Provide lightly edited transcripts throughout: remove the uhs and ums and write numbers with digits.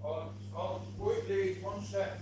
I'll wait, please, 1 sec.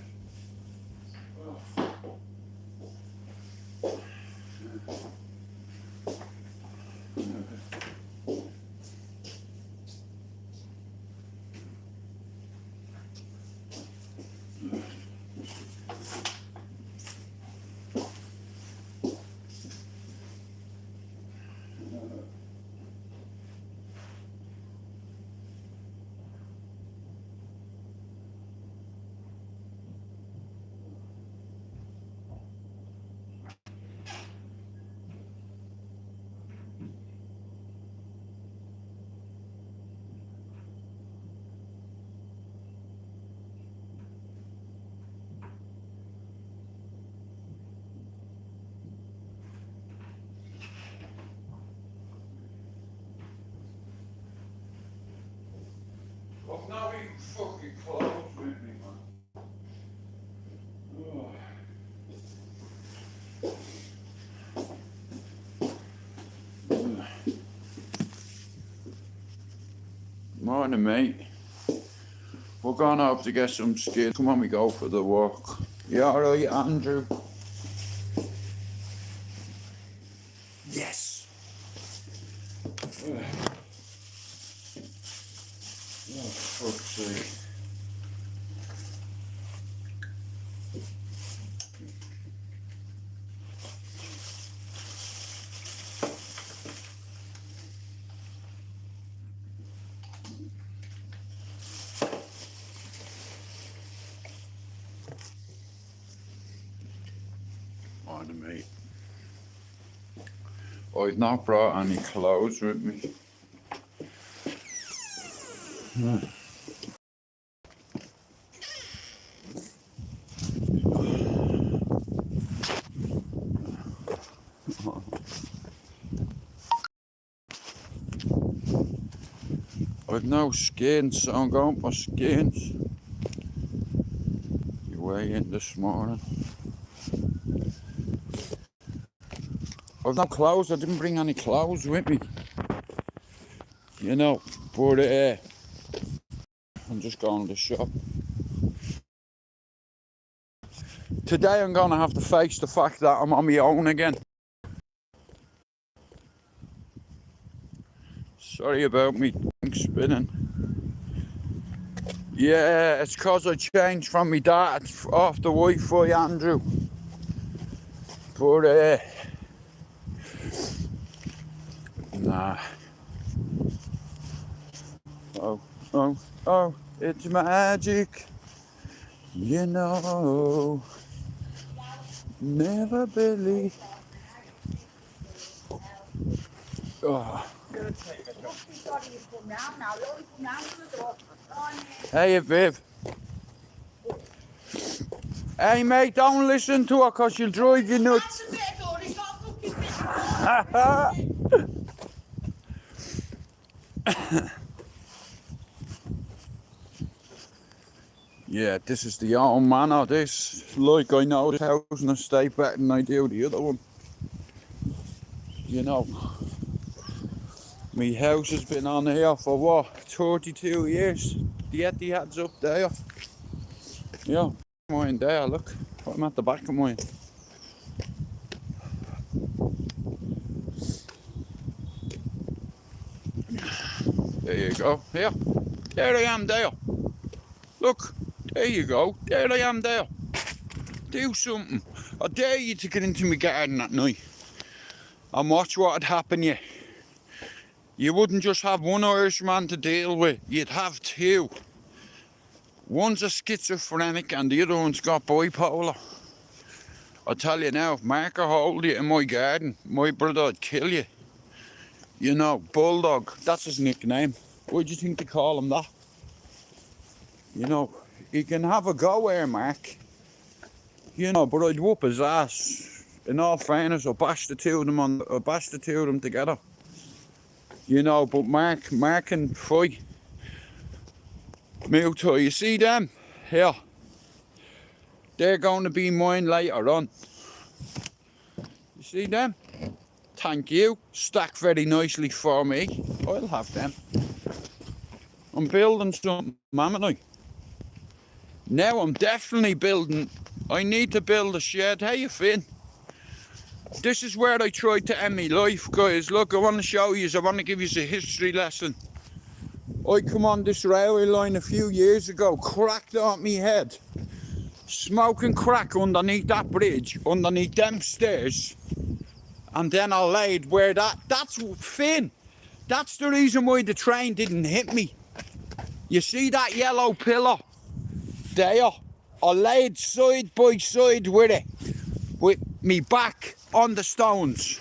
I've not even fucking clothes with me, man. Morning, mate. We're going up to get some skid. Come on, we go for the walk. You alright, Andrew? Yes. Oh, fuck's sake. Morning, mate. I've not brought any clothes with me. I've no skins, so I'm going for skins. You weigh in this morning. I've no clothes, I didn't bring any clothes with me. You know, but I'm just going to the shop. Today I'm going to have to face the fact that I'm on my own again. Sorry about me spinning. Yeah, it's because I changed from my dad off the Wi-Fi, Andrew. But nah. Oh, it's magic. You know. Never believe. Oh. Hey, Viv. Hey, mate, don't listen to her because she'll drive you nuts. Yeah, this is the old manor, this. Like, I know this house in the state better than I do the other one. You know. My house has been on here for what, 32 years? The Etihad's up there. Yeah, mine there, look. I'm at the back of mine. There you go, here. There I am there. Look, there you go. There I am there. Do something. I dare you to get into my garden at night and watch what would happen to you. You wouldn't just have one Irishman to deal with, you'd have two. One's a schizophrenic and the other one's got bipolar. I tell you now, if Mark or hold you in my garden, my brother would kill you. You know, Bulldog, that's his nickname. Why do you think they call him that? You know, he can have a go here, Mark. You know, but I'd whoop his ass. In all fairness, I'll bash the two of them together. You know, but Mark and Foy, Muto, you see them? Here. They're going to be mine later on. You see them? Thank you. Stacked very nicely for me. I'll have them. I'm building something, haven't I? Now I'm definitely building. I need to build a shed. Hey, Finn. This is where I tried to end my life, guys. Look, I want to show you. I want to give you a history lesson. I come on this railway line a few years ago, cracked on me head, smoking crack underneath that bridge, underneath them stairs, and then I laid where that's Finn. That's the reason why the train didn't hit me. You see that yellow pillar there? I laid side by side with it, with me back on the stones.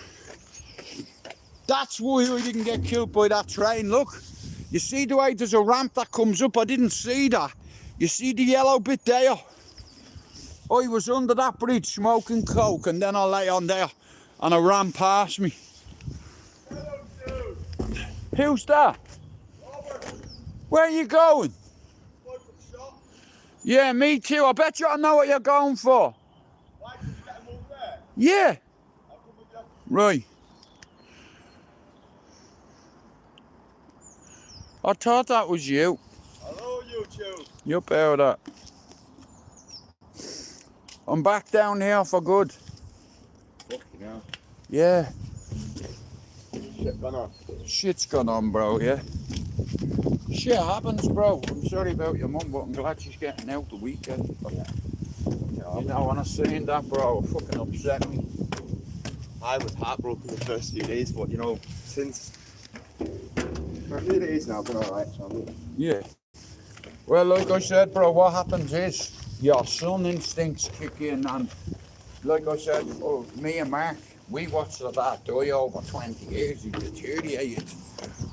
That's why I didn't get killed by that train. Look, you see the way there's a ramp that comes up? I didn't see that. You see the yellow bit there? I was under that bridge smoking coke, and then I lay on there and I ran past me. Who's that? Where are you going? Yeah, me too. I bet you I know what you're going for. Yeah. Right. I thought that was you. Hello, YouTube. You bear that. I'm back down here for good. Fucking hell. Yeah. Shit gone on. Shit's gone on, bro, yeah. Shit happens, bro. I'm sorry about your mum, but I'm glad she's getting out the weekend. Yeah. You know, when I seen that, bro, it fucking upset me. I was heartbroken the first few days, but you know, since for a few days now, I've been alright, so Yeah. Well, like I said, bro, what happens is your son instincts kick in, and like I said, me and Mark, we watched the dad die over 20 years, he deteriorated.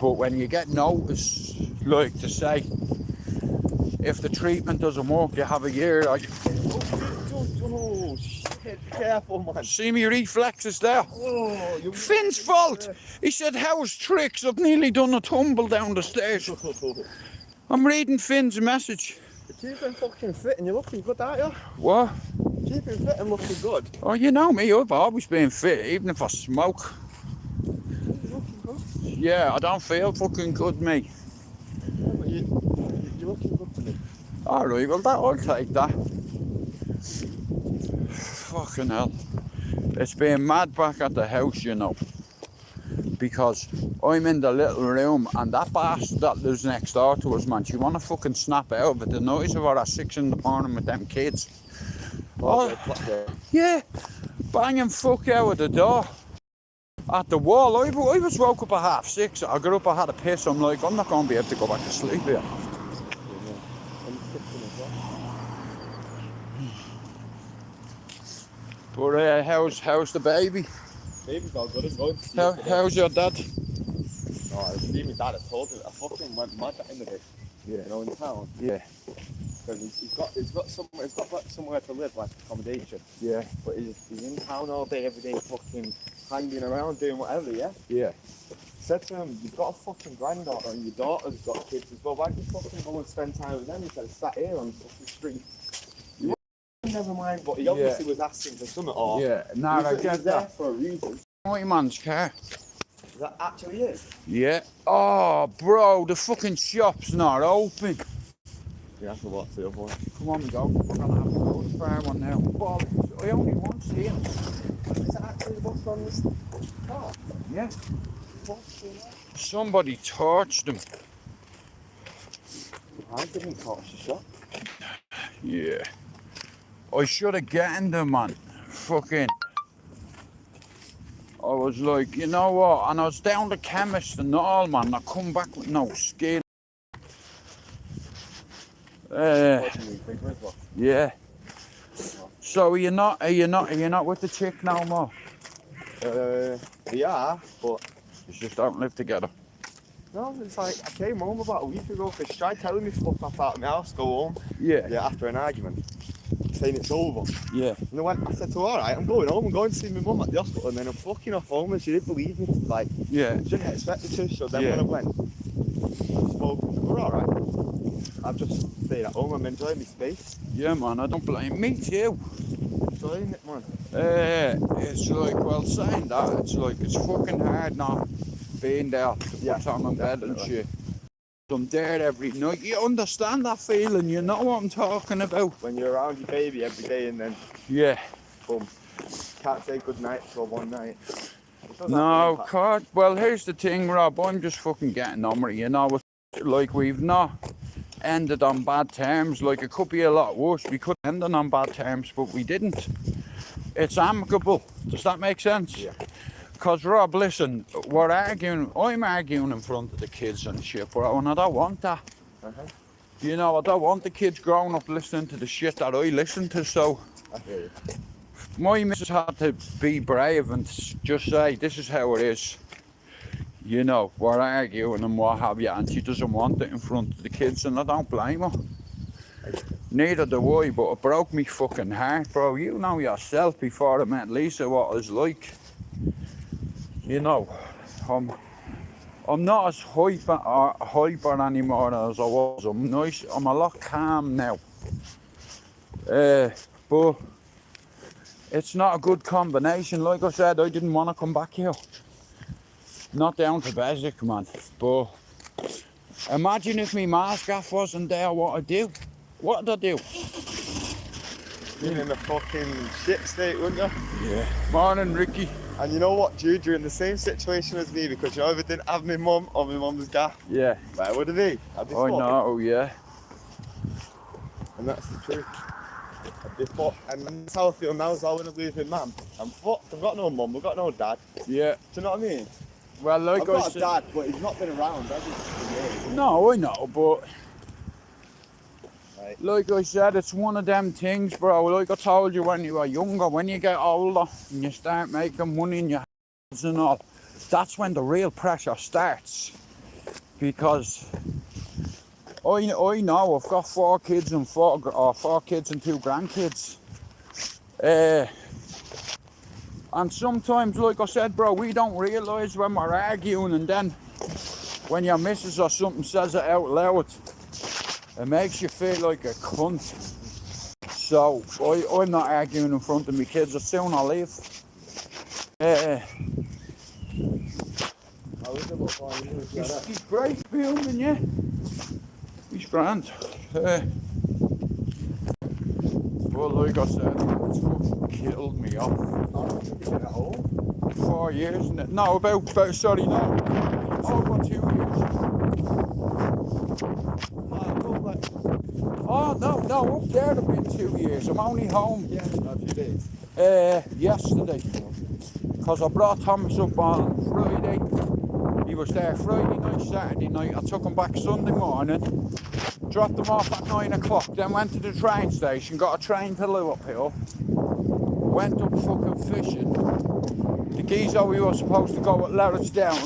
But when you get notice, like to say, if the treatment doesn't work, you have a year. oh shit, careful, man. See me reflexes there? Oh, Finn's fault. He said, how's tricks? I've nearly done a tumble down the stairs. I'm reading Finn's message. You're keeping fucking fit and you're looking good, aren't you? What? Keeping fit and looking good. Oh, you know me, I've always been fit, even if I smoke. You're looking good. Yeah, I don't feel fucking good, mate. Yeah, but you're looking good to me. Alright, well, I'll take that. Fucking hell. It's been mad back at the house, you know. Because I'm in the little room and that bastard that lives next door to us, man, she wanna fucking snap out of it. The noise of her at 6 in the morning with them kids. Oh, yeah, banging fuck out of the door. At the wall, I was woke up at 6:30. I got up, I had a piss. I'm like, I'm not going to be able to go back to sleep here. But how's the baby? Baby's all good, it's going. How's your dad? Oh, I see my dad. I told him I fucking went mad at the end of it. Yeah. You know, in town. Yeah. Because he's got somewhere to live, like accommodation. Yeah. But he's in town all day, every day, fucking hanging around, doing whatever, yeah? Yeah. Said to him, you've got a fucking granddaughter and your daughter's got kids as well. Why don't you fucking go and spend time with them instead of sat here on the fucking street? Yeah. Never mind, but he obviously was asking for something, or yeah, nah, I get there that. for a reason. My man's car. Is that actually it? Yeah. Oh, bro, the fucking shop's not open. Yeah, that's a lot to avoid. Come on, we go. We're gonna have to go to the far one now. Well, I only want to see him. Is that actually what's on this car? Yeah. What's in there? Somebody torched him. I didn't touch the shop. Yeah. I should have gotten them, man. Fucking. I was like, you know what? And I was down the chemist and all, man. I come back with no skin. Yeah. So are you not with the chick no more? We are, but You just don't live together. no, it's like I came home about a week ago because she tried telling me to fuck off out of my house, go home. Yeah. Yeah, after an argument, saying it's over. Yeah. And I said to her, alright, I'm going home, I'm going to see my mum at the hospital, and then I'm fucking off home, and she didn't believe me. Like, Yeah. she didn't expect me to, so then Yeah. when I went, I spoke, we're alright. I've just stayed at home, I'm enjoying my space. Yeah, man. I don't blame me too. Enjoying it, man. It's like, well, saying that, it's like it's fucking hard not being there to put on in bed and shit. I'm there every night. You understand that feeling, you know what I'm talking about. When you're around your baby every day and then, Yeah. boom, can't say good night for one night. No, God. Well, here's the thing, Rob. I'm just fucking getting on with it, you know. Like, we've not ended on bad terms. Like, it could be a lot worse. We could end on bad terms, but we didn't. It's amicable. Does that make sense? Yeah. Because, Rob, listen, we're arguing. I'm arguing in front of the kids and shit, bro, and I don't want that. You know, I don't want the kids growing up listening to the shit that I listen to, so... I hear you. My missus had to be brave and just say, this is how it is. You know, we're arguing and what have you, and she doesn't want it in front of the kids, and I don't blame her. Neither do I, but it broke me fucking heart, bro. You know yourself before I met Lisa what it was like. You know, I'm not as hyper anymore as I was. I'm a lot calm now. But it's not a good combination. Like I said, I didn't want to come back here. Not down to basic, man. But imagine if my mask gaff wasn't there, what I'd do. What'd I do? Been in a fucking shit state, wouldn't you? Yeah. Morning, Ricky. And you know what, Jude, you're in the same situation as me because you either didn't have my mum or my mum's gaff. Yeah. Where would it be? I know, yeah. And that's the truth. And that's how I feel now as well when I lose my mum. I'm fucked. I've got no mum, I've got no dad. Yeah. Do you know what I mean? Well, like I've got a dad, but he's not been around, has he? No, I know, but... Right. Like I said, it's one of them things, bro. Like I told you when you were younger, when you get older and you start making money in your hands and all, that's when the real pressure starts. Because I know I've got 4 kids and 4 kids and 2 grandkids. And sometimes, like I said, bro, we don't realise when we're arguing, and then when your missus or something says it out loud, it makes you feel like a cunt. So I'm not arguing in front of my kids. As soon as I leave. He's great filming, yeah. He's grand. Well, like I said, it's fucking killed me off. At home? 4 years, no, about sorry, no. Over 2 years. Oh, no, up there have been 2 years. I'm only home. Yeah, a few days. Yesterday. Because I brought Thomas up on Friday. He was there Friday night, Saturday night. I took him back Sunday morning. Dropped him off at 9 o'clock. Then went to the train station. Got a train to Liverpool. Went up fucking fishing. The geezer we were supposed to go at let us down.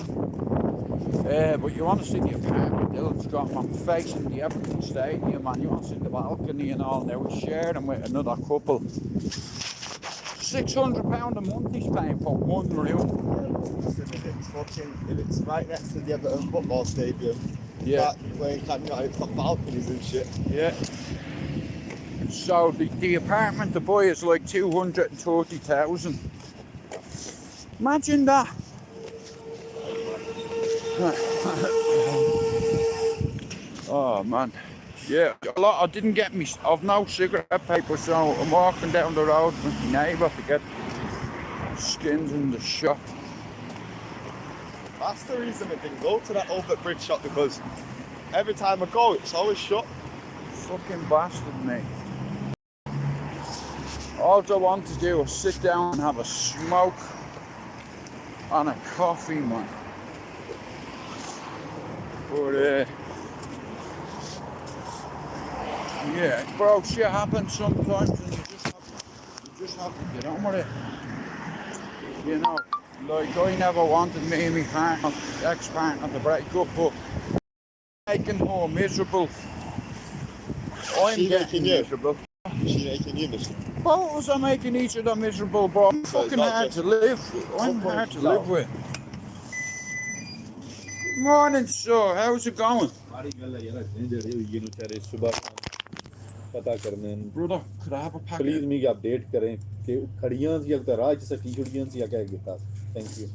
But you want to see the apartment Dylan's got, man, facing the Everton Stadium, man. You want to see the balcony and all. Now we shared them with another couple. £600 a month he's paying for one room. If it's right next to the Everton football stadium, yeah, it's got balconies and shit. Yeah. So the apartment to buy is like 230,000. Imagine that. Oh man, yeah. I didn't get me. I've no cigarette paper, so I'm walking down the road with my neighbour to get skins in the shop. That's the reason I didn't go to that Albert Bridge shop, because every time I go, it's always shut. Fucking bastard, mate. All I want to do is sit down and have a smoke and a coffee, man. But yeah, bro, shit happens sometimes, and you just have to get on with it. You know, like I never wanted me and my ex-partner to break up, but making her miserable. I'm getting miserable. She making you miserable? Both of us are making each other miserable, bro. I'm fucking hard to live. I'm hard to live with. Morning, sir. How's it going? Brother, could I have a packet? Please me update करें कि खड़ियां सी अगर राज से खड़ियां सी क्या gift. Thank you.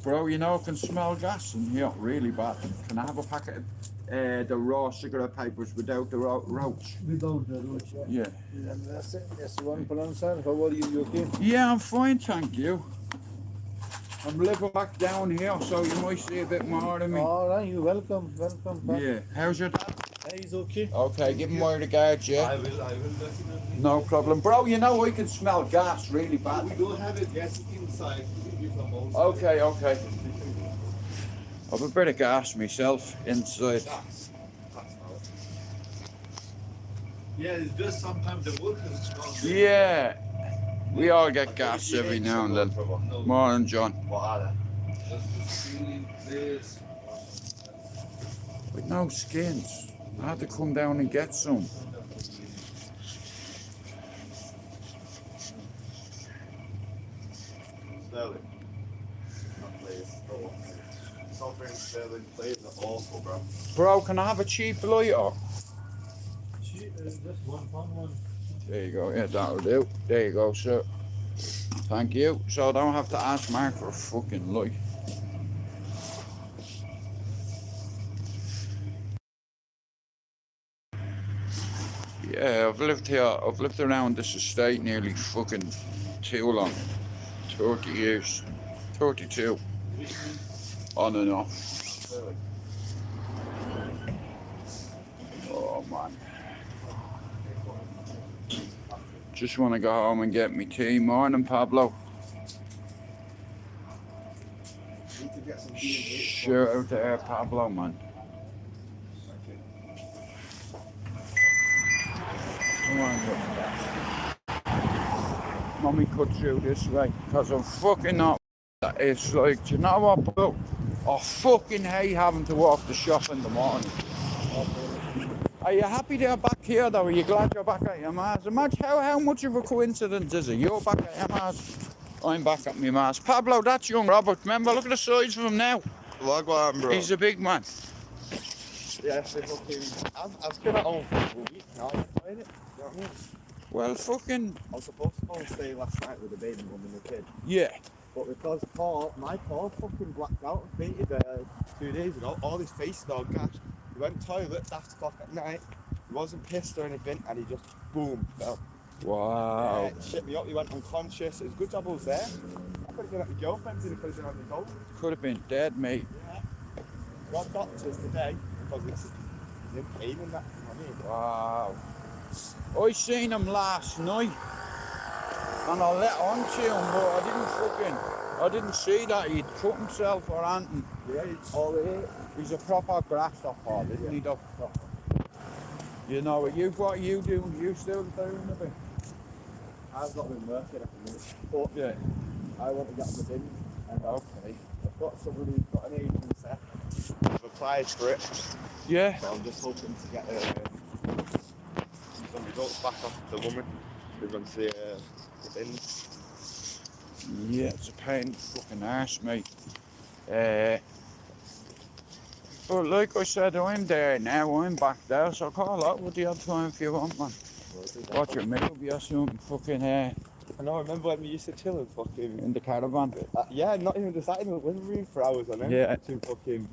Bro, you know I can smell gas in here really bad. Can I have a packet of the raw cigarette papers without the roach? Without the roach, yeah. Yeah. And that's it. That's the one plan, sir. How are you? You okay? Yeah, I'm fine, thank you. I'm living back down here, so you might see a bit more of me. All right, you're welcome. Welcome back. Yeah. How's your dad? He's okay. Okay, give him my regards, yeah? I will definitely. No problem. Bro, you know I can smell gas really bad. We don't have it gas inside. We give them outside. Okay, okay. I've a bit of gas myself inside. That's yeah, it's just sometimes the workers smell. Yeah. We all get gas every now and then. Morning, John. What are they? Just the ceiling, this. With no skins. I had to come down and get some. Sterling. That place. Something Sterling plays are awful, bro. Bro, can I have a cheap lighter? Just one. There you go. Yeah, that'll do. There you go, sir. Thank you. So I don't have to ask Mark for a fucking light. Yeah, I've lived here. I've lived around this estate nearly fucking too long. 30 years. 32. On and off. Oh man. Just want to go home and get me tea. Morning, Pablo. Shout out there, Pablo, man. Come on, Mummy cut through this way, because I'm fucking not. It's like, do you know what, bro? I fucking hate having to walk the shop in the morning. Are you happy they're back here though? Are you glad you're back at your ma's? Imagine how much of a coincidence is it? You're back at your ma's, I'm back at my ma's. Pablo, that's young Robert. Remember, look at the size of him now. Wagwan, bro. He's a big man. Yeah, I've been at home for a week now. I tried it. You know what I mean? Well, fucking... I was supposed to go and stay last night with the baby mum and the kid. Yeah. But because my car fucking blacked out and fainted 2 days ago, all his face is all gashed. He went to the toilet after o'clock at night. He wasn't pissed or anything, and he just boom fell. Wow. It shit me up. He went unconscious. It was a good job I was there. I could have been at my girlfriend's and he could have been on his own. Could have been dead, mate. Yeah. Got doctors today because it's in pain and that. You know what I mean? Wow. I seen him last night, and I let on to him, but I didn't see that he'd cut himself or anything. Yeah, it's all it is. He's a proper grasshopper, isn't he, Doctor? You know, what you do, you still doing a bit? I've not been working at the minute, but Yeah. I want to get on the bin. And Okay. I've got somebody who's got an agent set. I've applied for it, Yeah. so I'm just hoping to get some results back off the woman who's going to see the bins. Yeah, it's a pain in the fucking arse, mate. But like I said, I'm there now, I'm back there, so call out with the odd time if you want, man. Watch your movie or something, fucking I know, I remember when we used to chill and fucking... in the caravan. Yeah, not even just that, in the living room for hours on end. Yeah. Watching fucking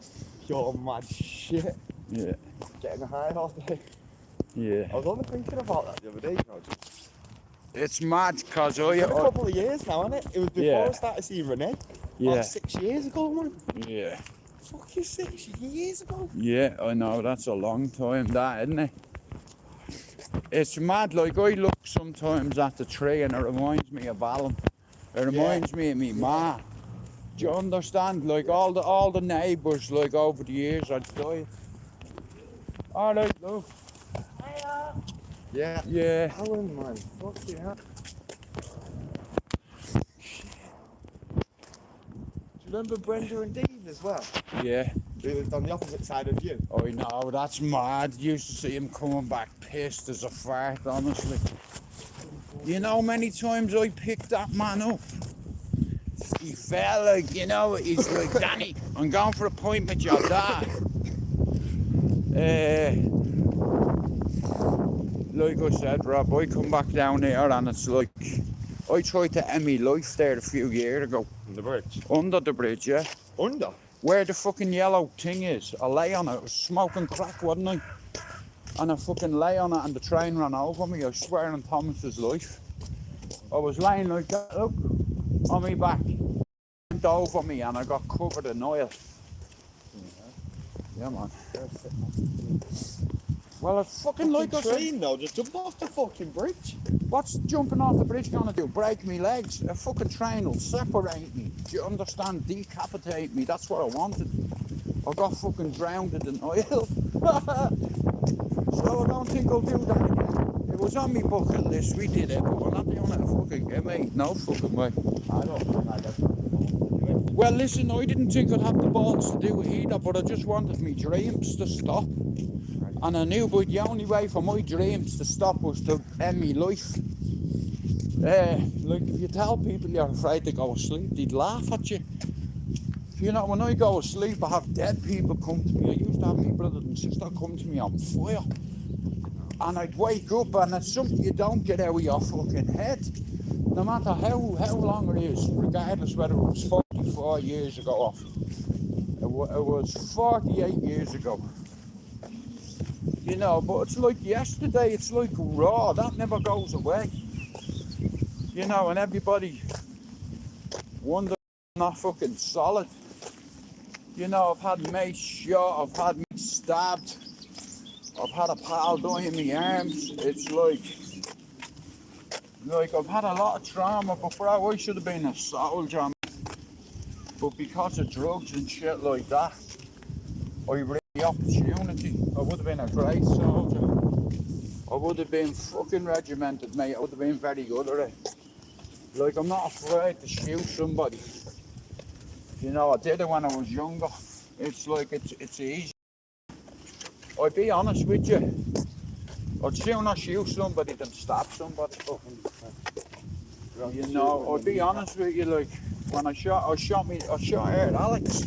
pure mad shit. Yeah. Getting high all day. Yeah. I was only thinking about that the other day, you know. It's mad, cause It's been a couple of years now, isn't it? It was before Yeah. I started seeing Renee. Yeah. Like 6 years ago, man. Yeah. Fucking 6 years ago. Yeah, I know, that's a long time, that, isn't it? It's mad, like I look sometimes at the tree and it reminds me of Alan. It reminds me of me ma. Do you understand? Like all the neighbours, like over the years, I'd died. Alright, look. Yeah. Yeah. Alan, man. Fucking hell. Do you remember Brenda and Dave as well? Yeah. They lived on the opposite side of you. I know, that's mad. Used to see him coming back pissed as a fart, honestly. You know, many times I picked that man up. He felt like, you know, he's like, Danny, I'm going for a pint with your dad. Like I said, Rob, I come back down here and it's like I tried to end my life there a few years ago. On the bridge. Under the bridge, yeah. Under? Where the fucking yellow thing is. I lay on it. I was smoking crack, wasn't I? And I fucking lay on it and the train ran over me. I swear on Thomas's life. I was laying like that, look, on my back. Went over me and I got covered in oil. Yeah, man. Well, it's fucking like I said. Train though, just jump off the fucking bridge. What's jumping off the bridge gonna do? Break me legs? A fucking train will separate me. Do you understand? Decapitate me. That's what I wanted. I got fucking drowned in oil. So I don't think I'll do that again. It was on my bucket list. We did it, but we're not doing it fucking again, mate. No fucking way. I don't think I'd ever do it. Well, listen, I didn't think I'd have the balls to do it either, but I just wanted my dreams to stop. And I knew but the only way for my dreams to stop was to end my life. Like if you tell people you're afraid to go to sleep, they'd laugh at you. You know, when I go to sleep, I have dead people come to me. I used to have my brother and sister come to me on fire. And I'd wake up and it's something you don't get out of your fucking head. No matter how long it is, regardless whether it was 44 years ago or it was 48 years ago. You know, but it's like yesterday, it's like raw, that never goes away. You know, and everybody wonders I'm not fucking solid. You know, I've had mates shot, I've had mates stabbed, I've had a pal die in my arms. It's like I've had a lot of trauma before. I should have been a soldier, but because of drugs and shit like that, I read the opportunity. I would have been a great soldier. I would have been fucking regimented, mate. I would have been very good at it. Like, I'm not afraid to shoot somebody. You know, I did it when I was younger. It's like, it's easy. I'll be honest with you. I'd sooner shoot somebody than stab somebody. You know, I'll be honest with you, like, when I shot at Alex.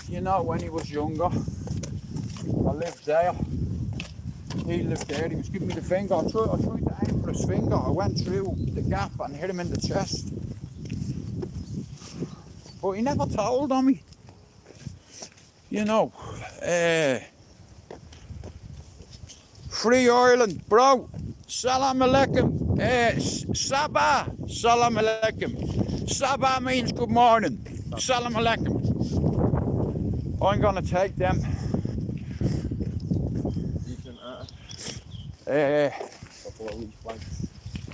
You know, when he was younger, I lived there. He lived there, he was giving me the finger. I tried to aim for his finger. I went through the gap and hit him in the chest. But he never told on me. You know, Free Ireland, bro. Salam alaikum. Sabah. Salam alaikum. Sabah means good morning. Salam alaikum. I'm gonna take them.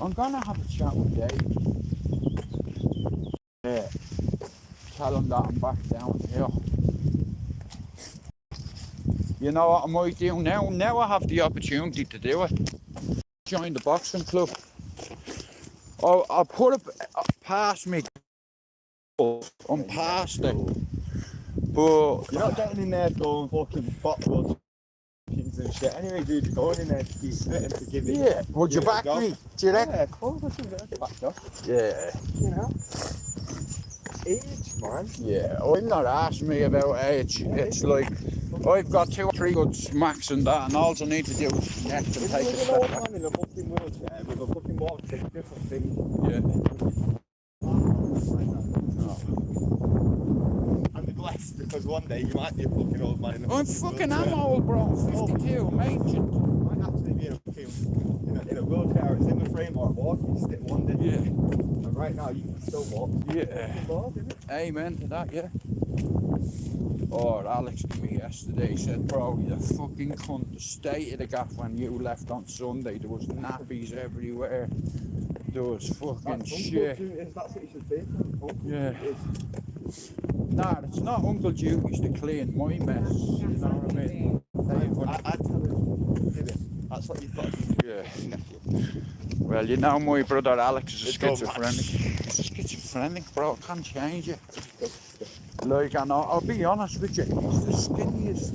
I'm gonna have a chat with Dave. Tell him that I'm back down here. You know what I might do now? Now I have the opportunity to do it. Join the boxing club. I'll put it past me. I'm past it. But you're not getting in there going fucking bottle and shit. Anyway, dude, you're going in there to keep spitting to give it. Yeah, would you back me? Do you reckon? Yeah, of course I should get backed up. Yeah. You know? Age, man. Yeah, I'm not asking me about age. It's like, I've got 2 or 3 good smacks and that, and all I need to do is connect and take a step back. Man in a fucking wheelchair with a fucking walk, different thing. Yeah. Blessed, because one day you might be a fucking old man. I'm fucking old, bro. I'm 52. I'm ancient. I might actually be in a wheelchair, it's in the frame or a walking stick one day. Yeah. And right now you can still walk. Yeah. Amen to that, yeah. Oh, Alex to me yesterday said, bro, you fucking cunt. The state of the gaff when you left on Sunday, there was nappies everywhere. There was fucking shit. That's what you should say. Yeah. Nah, it's not Uncle Judy's to clean my mess. You know what I mean? I'd tell him. That's what you've got to do. Yeah. Well, you know my brother Alex is a schizophrenic. He's a schizophrenic, bro. I can't change it. Like, and I'll be honest with you, he's the skinniest.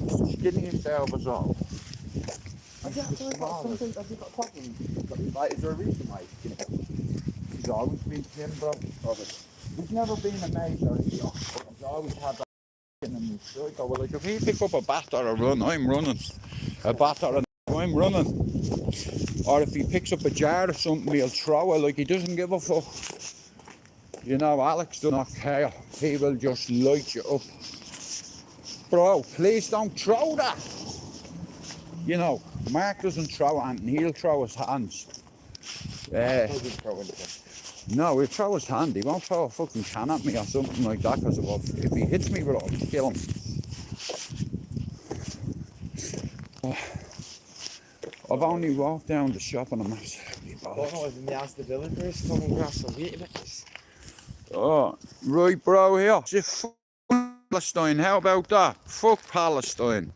He's the skinniest out of us all. Have you got problems? Like, is there a reason why he's skinny? He's always been thin, bro. He's never been a major. He's always had that in his psycho. Well, like, if he pick up a bat or a run, I'm running. A bat or a I'm running. Or if he picks up a jar or something, he'll throw it like he doesn't give a fuck. You know, Alex does not care. He will just light you up. Bro, please don't throw that. You know, Mark doesn't throw anything, he'll throw his hands. No, he'll throw his hand. He won't throw a fucking can at me or something like that, because if he hits me, bro, I'll kill him. I've only walked down the shop and I'm absolutely bollocks. Oh, right, bro, here. It's Palestine, how about that? Fuck Palestine.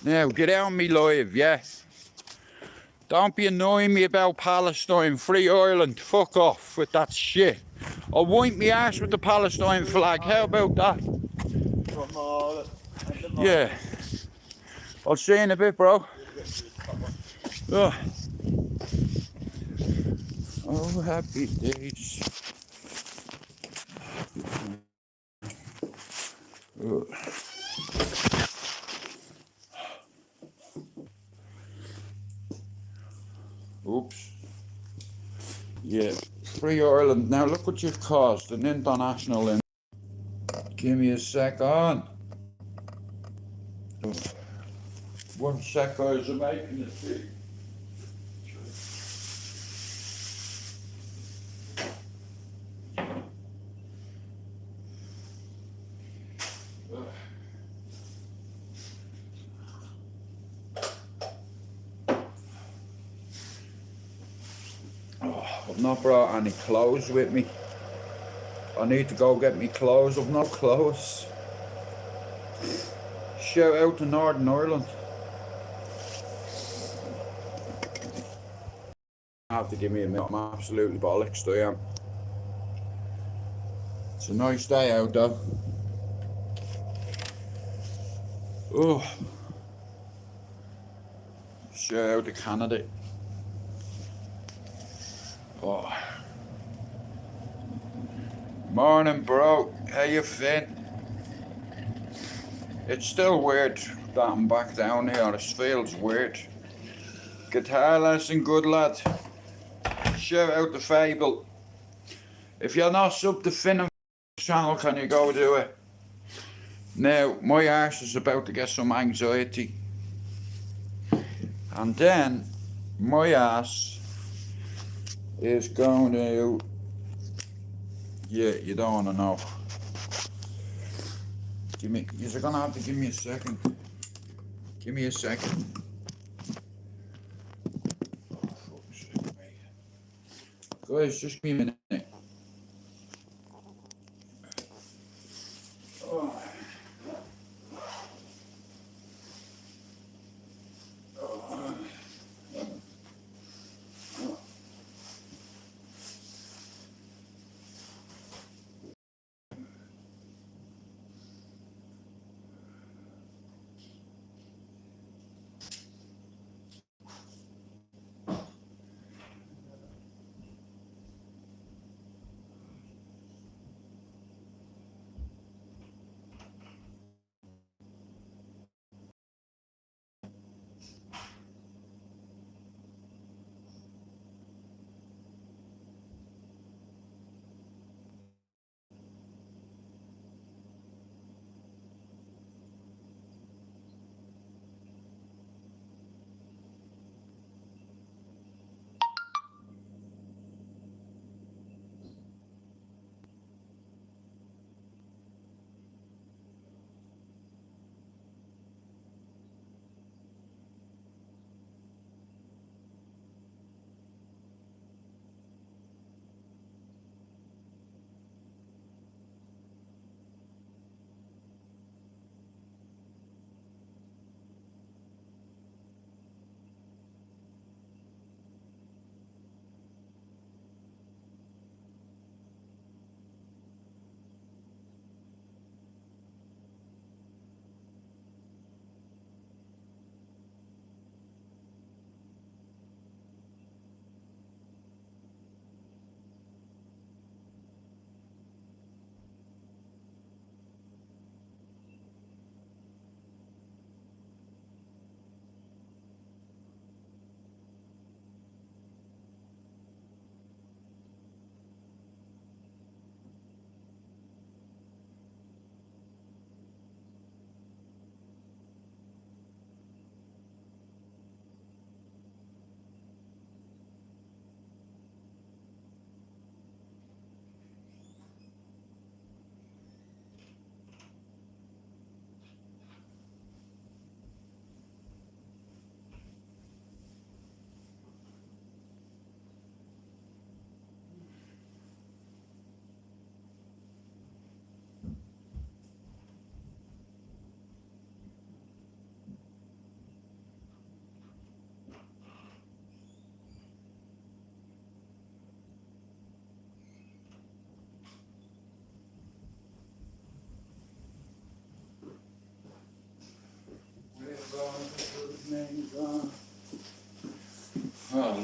Now, get out of me live, yeah? Don't be annoying me about Palestine, Free Ireland. Fuck off with that shit. I'll wipe me ass with the Palestine flag, how about that? Yeah. I'll see you in a bit, bro. Oh, oh happy days. Oh. Oops. Yeah, Free Ireland. Now look what you've caused, an international. Give me a second. 1 sec, guys, I'm making it big. I've not brought any clothes with me. I need to go get me clothes. I've no clothes. Shout out to Northern Ireland. I have to give me a minute. I'm absolutely bollocks, I am. It's a nice day out though. Oh. Shout out to Canada. Oh. Morning, bro. How you feeling? It's still weird that I'm back down here. It feels weird. Guitar lesson, good lad. Shout out to Fable. If you're not sub to Finn channel, can you go do it? Now, my arse is about to get some anxiety. And then, my ass is going to... Yeah, you don't want to know. You're gonna have to give me a second. Give me a second. Oh, fuck's sake, mate. Guys, just give me a minute. Oh. Oh.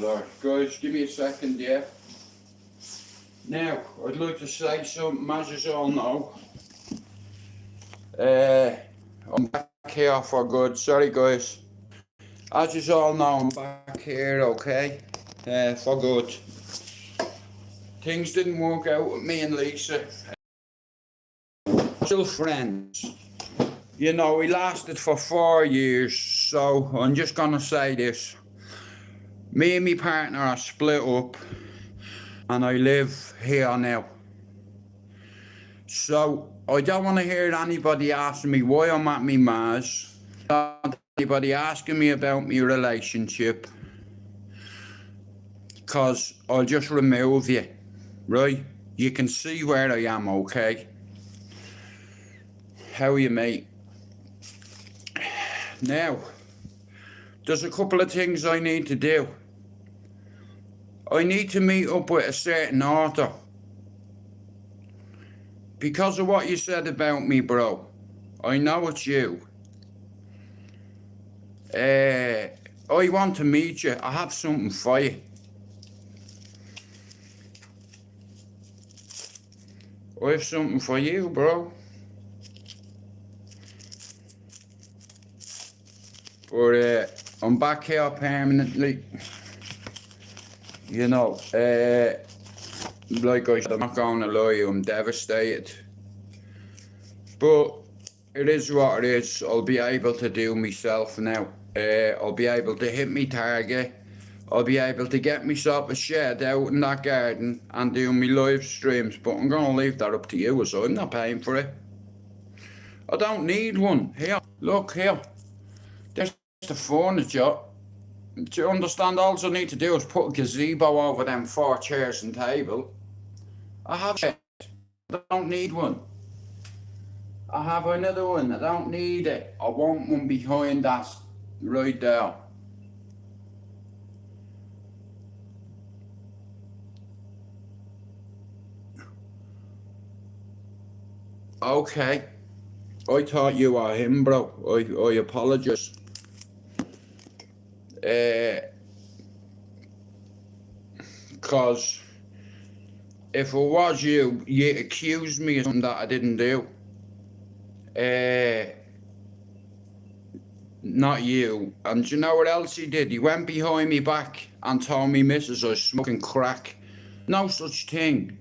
Lord. Guys, give me a second, yeah? Now, I'd like to say something, as you all know. I'm back here for good. Sorry, guys. As you all know, I'm back here, okay? For good. Things didn't work out with me and Lisa. Still friends. You know, we lasted for 4 years, so I'm just gonna say this. Me and my partner are split up, and I live here now. So, I don't want to hear anybody asking me why I'm at me ma's. Not anybody asking me about my relationship. Because I'll just remove you, right? You can see where I am, okay? How are you, mate? Now, there's a couple of things I need to do. I need to meet up with a certain author. Because of what you said about me, bro. I know it's you. I want to meet you. I have something for you. I have something for you, bro. But I'm back here permanently. You know, like I said, I'm not going to lie, I'm devastated. But it is what it is. I'll be able to do myself now. I'll be able to hit me target. I'll be able to get myself a shed out in that garden and do my live streams. But I'm going to leave that up to you, so I'm not paying for it. I don't need one. Here, look here. There's the furniture. Do you understand? All I need to do is put a gazebo over them 4 chairs and table. I have it. I don't need one. I have another one. I don't need it. I want one behind that right there. Okay. I thought you were him, bro. I apologise. Because if it was you, you accused me of something that I didn't do. Not you. And do you know what else he did? He went behind me back and told me missus I was smoking crack. No such thing.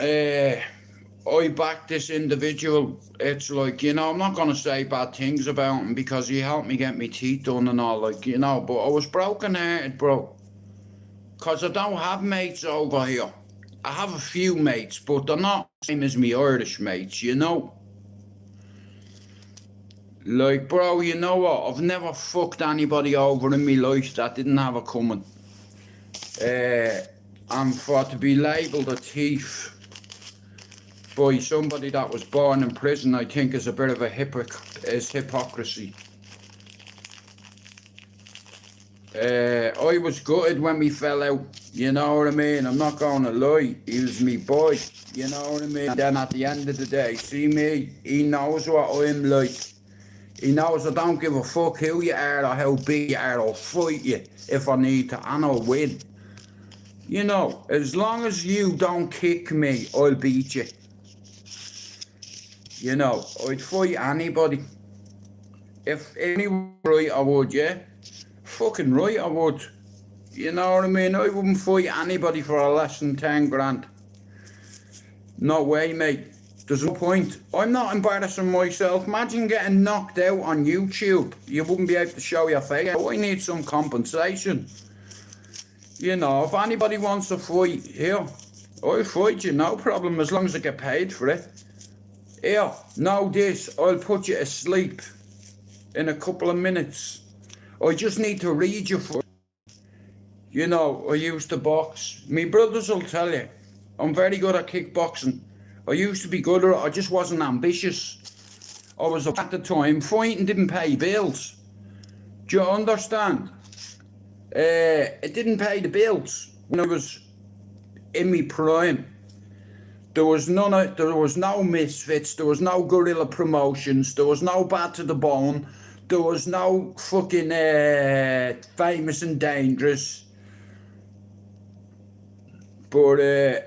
I back this individual. It's like, you know, I'm not gonna say bad things about him because he helped me get my teeth done and all, like, you know, but I was broken hearted, bro. Cause I don't have mates over here. I have a few mates, but they're not the same as me Irish mates, you know. Like, bro, you know what? I've never fucked anybody over in my life that didn't have it coming. And for to be labelled a thief by somebody that was born in prison, I think is a bit of a hypocrisy. I was gutted when we fell out, you know what I mean? I'm not gonna lie, he was me boy, you know what I mean? And then at the end of the day, see me, he knows what I'm like. He knows I don't give a fuck who you are or how big you are, I'll fight you if I need to, and I'll win. You know, as long as you don't kick me, I'll beat you. You know, I'd fight anybody. If anyone right, I would, yeah? Fucking right, I would. You know what I mean? I wouldn't fight anybody for a less than 10 grand. No way, mate. There's no point. I'm not embarrassing myself. Imagine getting knocked out on YouTube. You wouldn't be able to show your face. I need some compensation. You know, if anybody wants to fight, here, I'll fight you, no problem, as long as I get paid for it. Here, know this, I'll put you to sleep in a couple of minutes. I just need to read you for. You know, I used to box. Me brothers will tell you, I'm very good at kickboxing. I used to be good at it, I just wasn't ambitious. I was at the time, fighting didn't pay bills. Do you understand? It didn't pay the bills when I was in my prime. There was no misfits, there was no guerrilla promotions, there was no bad to the bone, there was no fucking famous and dangerous. But it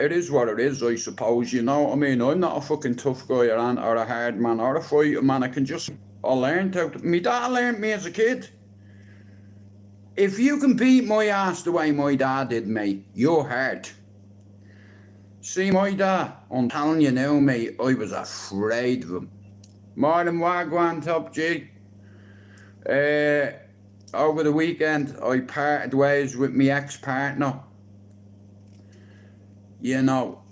is what it is, I suppose, you know what I mean? I'm not a fucking tough guy or a hard man or a fighter man. I learned how to, my dad learned me as a kid. If you can beat my ass the way my dad did, mate, you're hard. See, my dad, I'm telling you now, mate, I was afraid of him. More than Wagwan Top G. Over the weekend, I parted ways with my ex-partner. You know,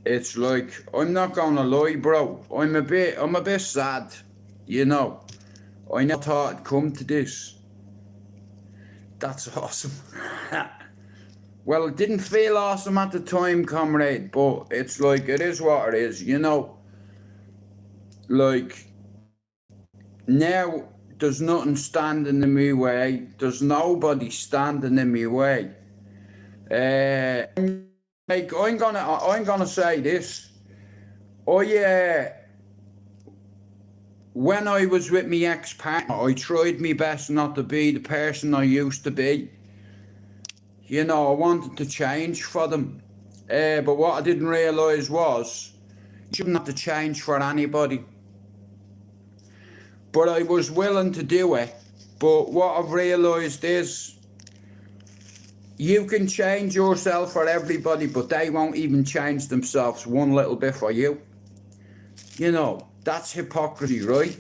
it's like, I'm not gonna lie, bro. I'm a bit sad, you know. I never thought it'd come to this. That's awesome. Well, it didn't feel awesome at the time, comrade, but it's like, it is what it is, you know. Like, now, there's nothing standing in my way. There's nobody standing in my way. Like, I'm gonna say this. When I was with my ex-partner, I tried my best not to be the person I used to be. You know, I wanted to change for them. But what I didn't realise was, you shouldn't have to change for anybody. But I was willing to do it. But what I've realised is, you can change yourself for everybody, but they won't even change themselves one little bit for you. You know, that's hypocrisy, right?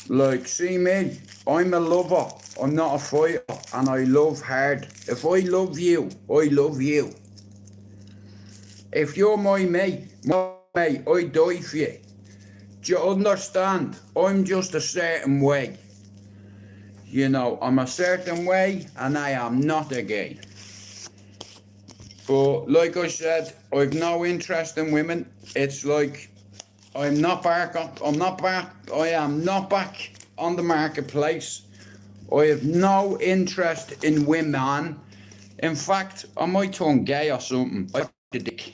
Like, see me, I'm a lover, I'm not a fighter, and I love hard. If I love you, I love you. If you're my mate, I die for you. Do you understand? I'm just a certain way. You know, I'm a certain way, and I am not a gay. But like I said, I've no interest in women. It's like, I am not back on the marketplace. I have no interest in women. In fact, I might turn gay or something. I like the dick.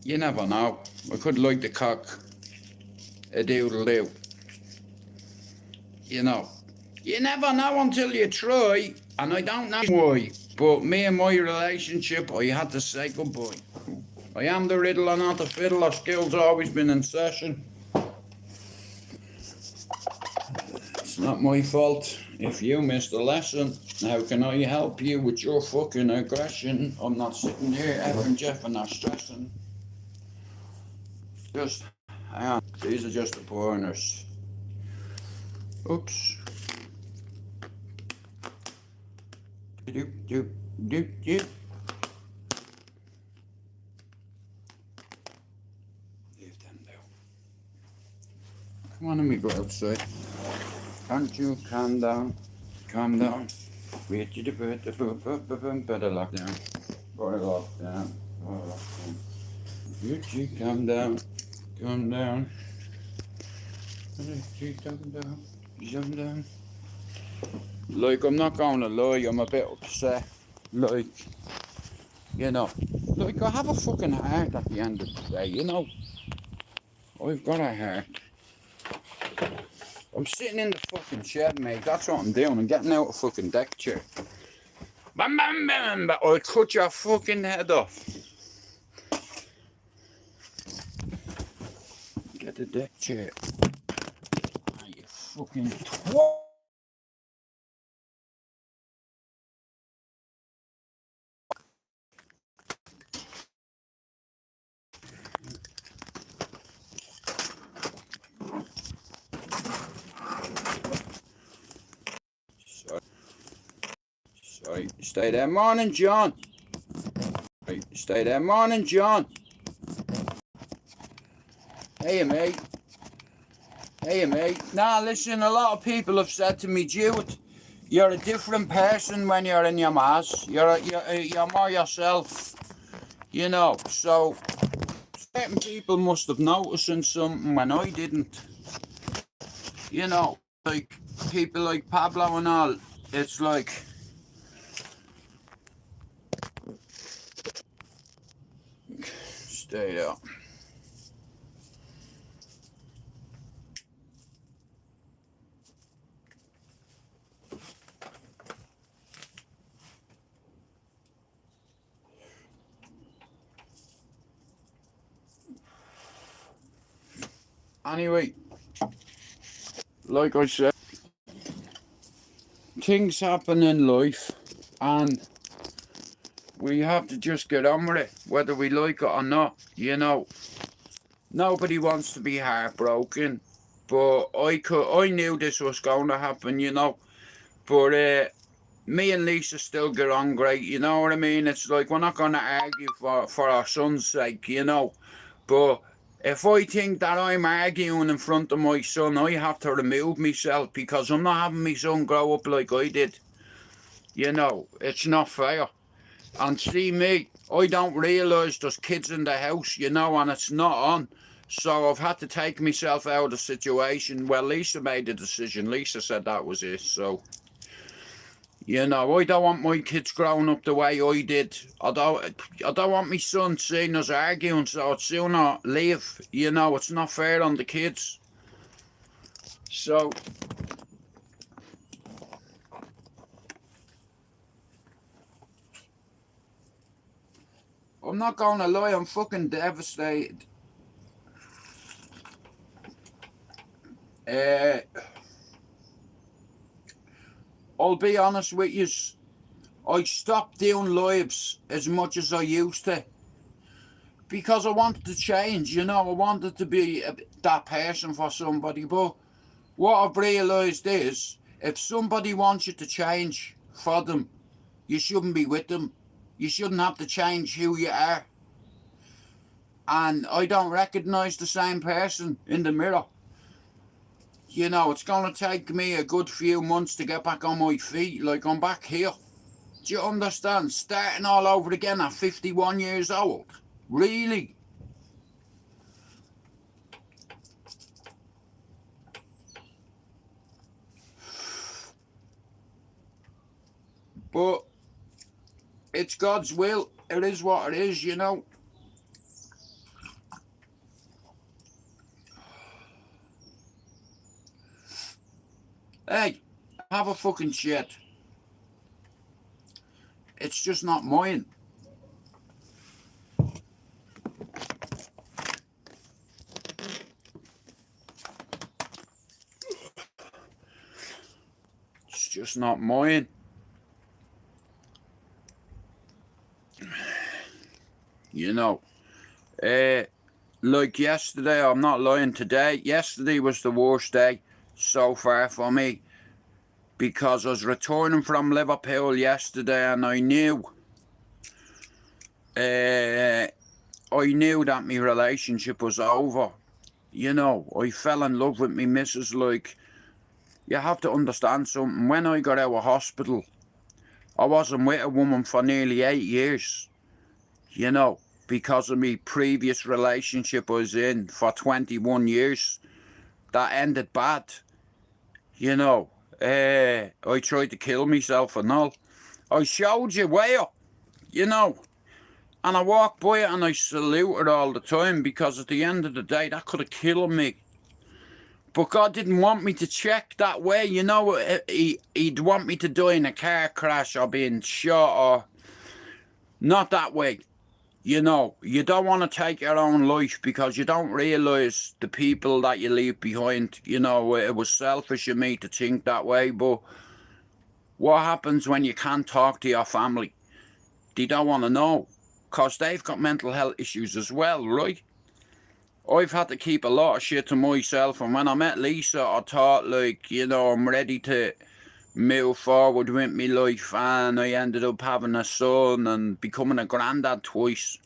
You never know. I could like the cock. A doodle-doo. You know, you never know until you try, and I don't know why, but me and my relationship, I had to say goodbye. I am the riddle and not the fiddle. Our skills always been in session. It's not my fault if you missed a lesson. How can I help you with your fucking aggression? I'm not sitting here effing jeffing or stressing. Just, hang on, these are just the pointers. Oops. Doop, doop, doop, doop. Leave them there. Come on, let me go outside. Can't you calm down? Calm down. Wait to the better lock down. Better lock down. You calm down. Calm down. Calm down. Calm down. Like, I'm not gonna lie, I'm a bit upset. Like, you know, like, I have a fucking heart at the end of the day, you know. I've got a heart. I'm sitting in the fucking shed, mate. That's what I'm doing. I'm getting out a fucking deck chair. Bam, bam, bam, bam. I'll cut your fucking head off. Get the deck chair. Ah, you fucking twat. Sorry, stay there. Morning, John. Right, stay there. Morning, John. Hey, mate. Hey, mate. Now, listen, a lot of people have said to me, Jude, you're a different person when you're in your mass. You're more yourself, you know. So, certain people must have noticed something when I didn't. You know, like people like Pablo and all. It's like, stay there. Anyway, like I said, things happen in life and we have to just get on with it, whether we like it or not, you know. Nobody wants to be heartbroken, but I knew this was going to happen, you know. But me and Lisa still get on great, you know what I mean? It's like we're not going to argue for our son's sake, you know. But if I think that I'm arguing in front of my son, I have to remove myself because I'm not having my son grow up like I did. You know, it's not fair. And see me, I don't realise there's kids in the house, you know, and it's not on. So I've had to take myself out of the situation. Well, Lisa made the decision. Lisa said that was it, so... You know, I don't want my kids growing up the way I did. I don't want my son seeing us arguing, so I'd sooner leave. You know, it's not fair on the kids. So... I'm not going to lie, I'm fucking devastated. I'll be honest with you, I stopped doing lives as much as I used to. Because I wanted to change, you know, I wanted to be that person for somebody. But what I've realised is, if somebody wants you to change for them, you shouldn't be with them. You shouldn't have to change who you are. And I don't recognise the same person in the mirror. You know, it's going to take me a good few months to get back on my feet. Like, I'm back here. Do you understand? Starting all over again at 51 years old. Really? But it's God's will. It is what it is, you know. Hey, have a fucking shit. It's just not mine. It's just not mine. You know, like yesterday, I'm not lying today, yesterday was the worst day so far for me because I was returning from Liverpool yesterday and I knew that my relationship was over. You know, I fell in love with me missus. Like, you have to understand something. When I got out of hospital, I wasn't with a woman for nearly 8 years, you know, because of my previous relationship I was in for 21 years. That ended bad, you know. I tried to kill myself and all. I showed you where, you know. And I walk by it and I salute it all the time because at the end of the day, that could have killed me. But God didn't want me to check that way, you know. He'd want me to die in a car crash or being shot or... Not that way. You know, you don't want to take your own life because you don't realise the people that you leave behind. You know, it was selfish of me to think that way, but what happens when you can't talk to your family? They don't want to know because they've got mental health issues as well, right? I've had to keep a lot of shit to myself, and when I met Lisa, I thought, like, you know, I'm ready to move forward with my life, and I ended up having a son and becoming a granddad twice.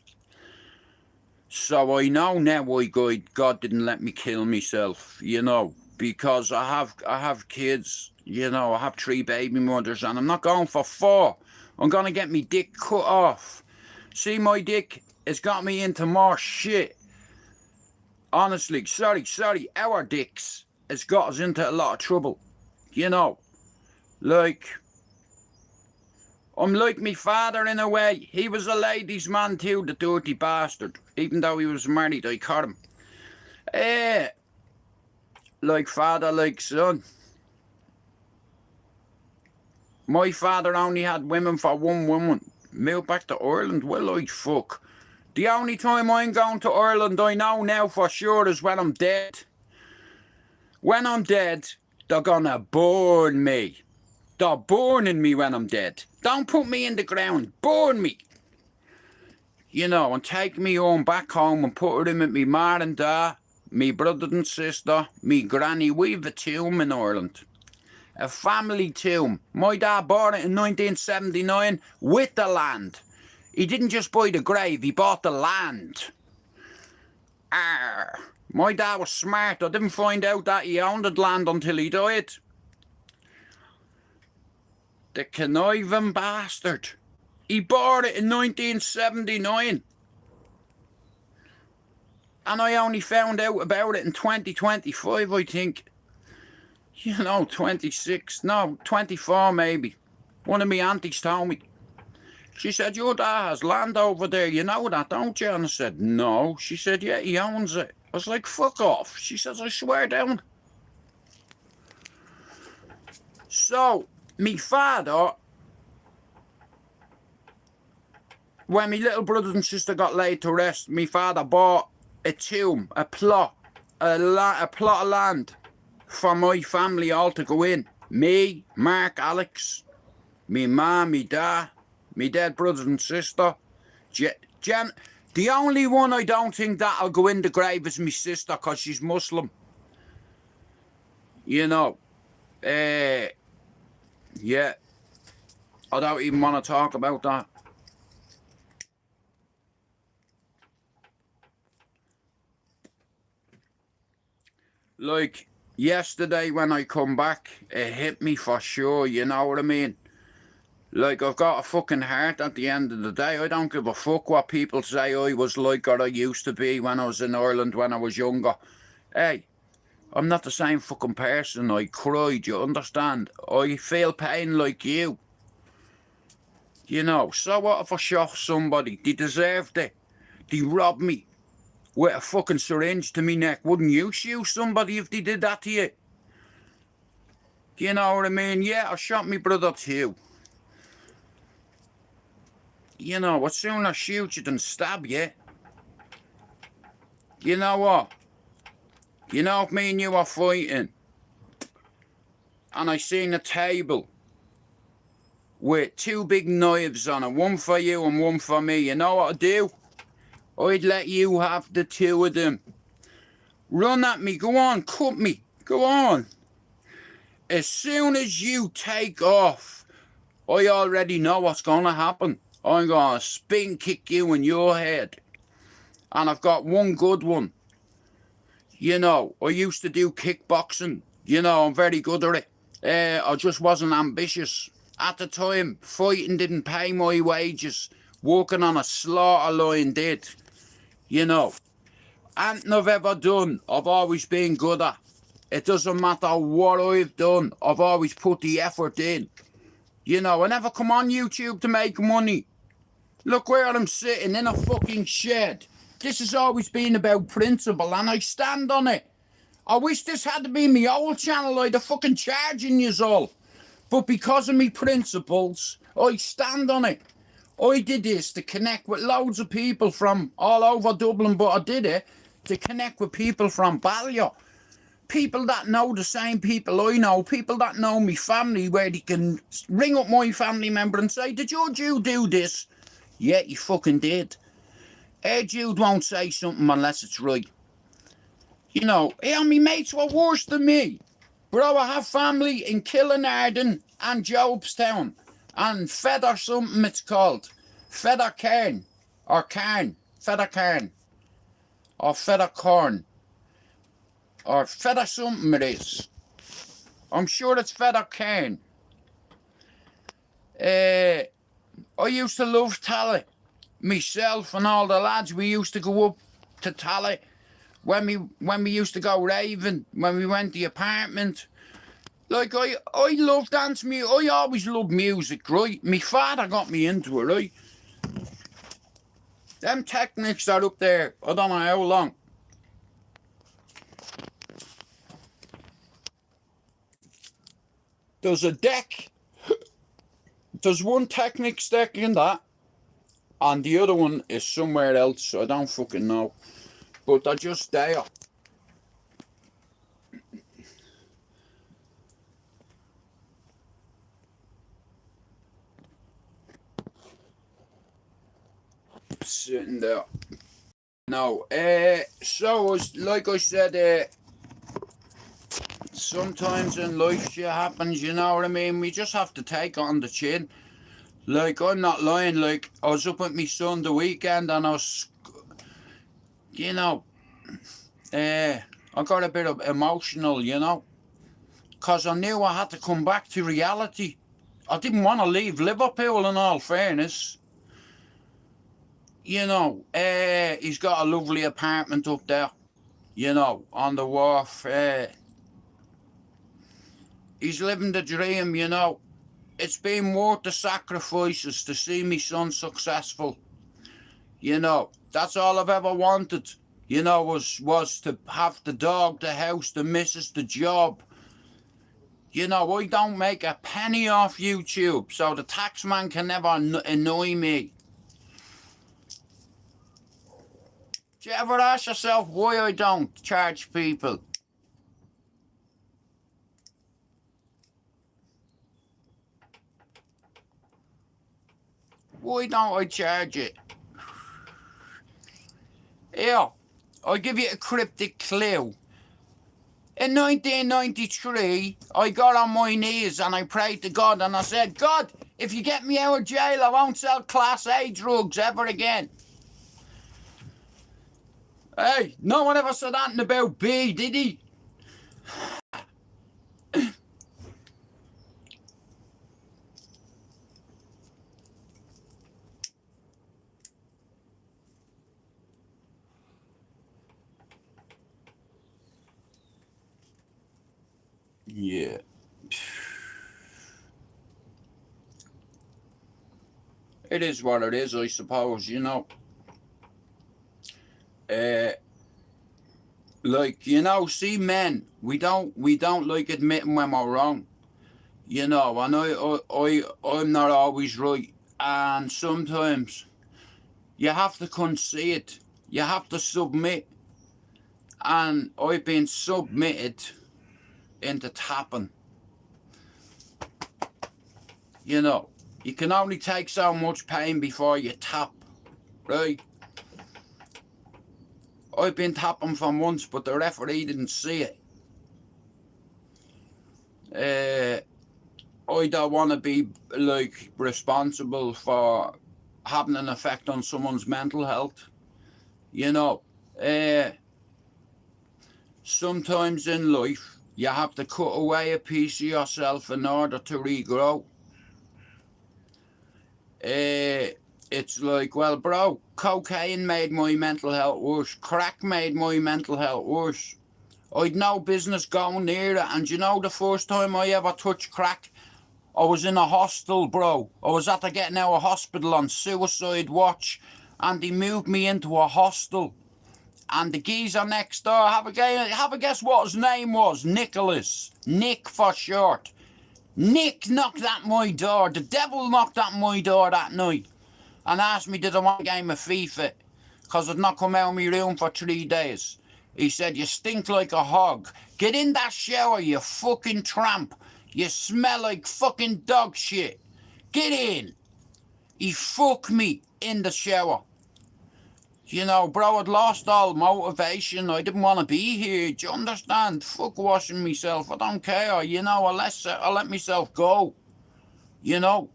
So I know now why God didn't let me kill myself, you know, because I have kids, you know, I have 3 baby mothers, and I'm not going for 4. I'm going to get me dick cut off. See, my dick has got me into more shit. Honestly, sorry, our dicks has got us into a lot of trouble, you know. Like, I'm like me father in a way. He was a ladies' man too, the dirty bastard. Even though he was married, I caught him. Like father, like son. My father only had women for 1 woman. Moved back to Ireland, well, I'd fuck. The only time I'm going to Ireland, I know now for sure, is when I'm dead. When I'm dead, they're gonna burn me. They're burning me when I'm dead. Don't put me in the ground. Burn me. You know, and take me home, back home, and put her in with me ma and dad, me brother and sister, me granny. We've a tomb in Ireland. A family tomb. My dad bought it in 1979 with the land. He didn't just buy the grave, he bought the land. Arr. My dad was smart. I didn't find out that he owned the land until he died. The conniving bastard. He bought it in 1979. And I only found out about it in 2025, I think. You know, 26, no, 24 maybe. One of my aunties told me. She said, your dad has land over there, you know that, don't you? And I said, no. She said, yeah, he owns it. I was like, fuck off. She says, I swear down. So, me father, when my little brother and sister got laid to rest, me father bought a tomb, a plot of land for my family all to go in. Me, Mark, Alex, me ma, me dad, me dead brother and sister. Jen, the only one I don't think that'll go in the grave is me sister, because she's Muslim. You know, yeah, I don't even want to talk about that. Like, yesterday when I come back, it hit me for sure, you know what I mean? Like, I've got a fucking heart at the end of the day. I don't give a fuck what people say I was like or I used to be when I was in Ireland when I was younger. Hey, I'm not the same fucking person. I cried, you understand? I feel pain like you. You know, so what if I shot somebody? They deserved it. They robbed me with a fucking syringe to me neck. Wouldn't you shoot somebody if they did that to you? Do you know what I mean? Yeah, I shot me brother too. You know, I'd sooner shoot you than stab you. You know what? You know if me and you are fighting and I seen a table with two big knives on it, one for you and one for me, you know what I'd do? I'd let you have the two of them. Run at me, go on, cut me, go on. As soon as you take off, I already know what's going to happen. I'm going to spin kick you in your head. And I've got one good one. You know, I used to do kickboxing. You know, I'm very good at it. I just wasn't ambitious. At the time, fighting didn't pay my wages. Working on a slaughter line did. You know, anything I've ever done, I've always been good at. It doesn't matter what I've done, I've always put the effort in. You know, I never come on YouTube to make money. Look where I'm sitting, in a fucking shed. This has always been about principle, and I stand on it. I wish this had to be my old channel, I'd have fucking charging yous all. But because of me principles, I stand on it. I did this to connect with loads of people from all over Dublin, but I did it to connect with people from Ballyer. People that know the same people I know, people that know me family, where they can ring up my family member and say, did your Jude do this? Yeah, you fucking did. Jude won't say something unless it's right. You know, me mates were worse than me. Bro, I have family in Killinarden and Jobstown. And Feather something it's called. Feather Cairn. Or Cairn. Feather Cairn. Or Feather Corn. Or Feather something it is. I'm sure it's Feather Cairn. I used to love Tally. Myself and all the lads, we used to go up to Tally. When we used to go raving, when we went to the apartment. Like, I love dance music. I always loved music, right? My father got me into it, right? Them Technics are up there, I don't know how long. There's a deck. There's one Technics deck in that. And the other one is somewhere else, I don't fucking know. But they're just there. sitting there. No, so as like I said, sometimes in life shit happens, you know what I mean? We just have to take it on the chin. Like, I'm not lying, like, I was up with my son the weekend and I was, you know, I got a bit of emotional, you know, because I knew I had to come back to reality. I didn't want to leave Liverpool, in all fairness. You know, he's got a lovely apartment up there, you know, on the wharf. He's living the dream, you know. It's been worth the sacrifices to see me son successful. You know, that's all I've ever wanted, you know, was to have the dog, the house, the missus, the job. You know, I don't make a penny off YouTube, so the taxman can never annoy me. Do you ever ask yourself why I don't charge people? Why don't I charge it? Here, I'll give you a cryptic clue. In 1993, I got on my knees and I prayed to God and I said, God, if you get me out of jail, I won't sell Class A drugs ever again. Hey, no one ever said anything about B, did he? Yeah. It is what it is, I suppose, you know. Like, you know, see, men, we don't like admitting when we're wrong. You know, and I'm not always right. And sometimes you have to concede. You have to submit. And I've been submitted into tapping. You know, you can only take so much pain before you tap, right? I've been tapping for months, but the referee didn't see it. I don't want to be, like, responsible for having an effect on someone's mental health. You know, sometimes in life, you have to cut away a piece of yourself in order to regrow. It's like, well, bro, cocaine made my mental health worse. Crack made my mental health worse. I'd no business going near it. And you know, the first time I ever touched crack, I was in a hostel, bro. I was after getting out of hospital on suicide watch. And they moved me into a hostel. And the geezer next door, have a guess what his name was? Nicholas. Nick for short. Nick knocked at my door. The devil knocked at my door that night and asked me did I want a game of FIFA because I'd not come out of my room for 3 days. He said, you stink like a hog. Get in that shower, you fucking tramp. You smell like fucking dog shit. Get in. He fucked me in the shower. You know, bro, I'd lost all motivation. I didn't want to be here. Do you understand? Fuck washing myself. I don't care. You know, I let myself go. You know.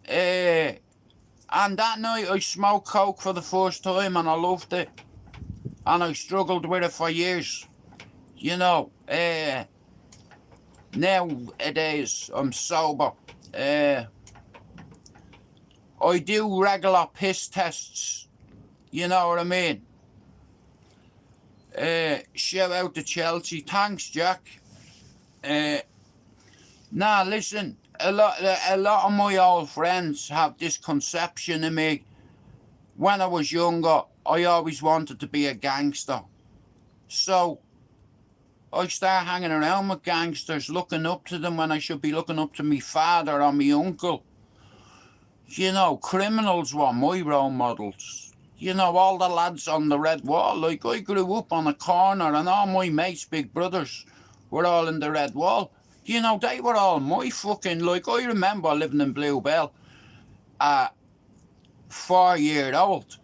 And that night I smoked coke for the first time and I loved it. And I struggled with it for years. You know. Nowadays I'm sober. I do regular piss tests. You know what I mean? Shout out to Chelsea. Thanks, Jack. Nah, listen. A lot of my old friends have this conception of me. When I was younger, I always wanted to be a gangster. So, I start hanging around with gangsters, looking up to them when I should be looking up to me father or my uncle. You know, criminals were my role models. You know, all the lads on the Red Wall, like I grew up on a corner and all my mates' big brothers were all in the Red Wall. You know, they were all my fucking, like I remember living in Bluebell. 4-year-old.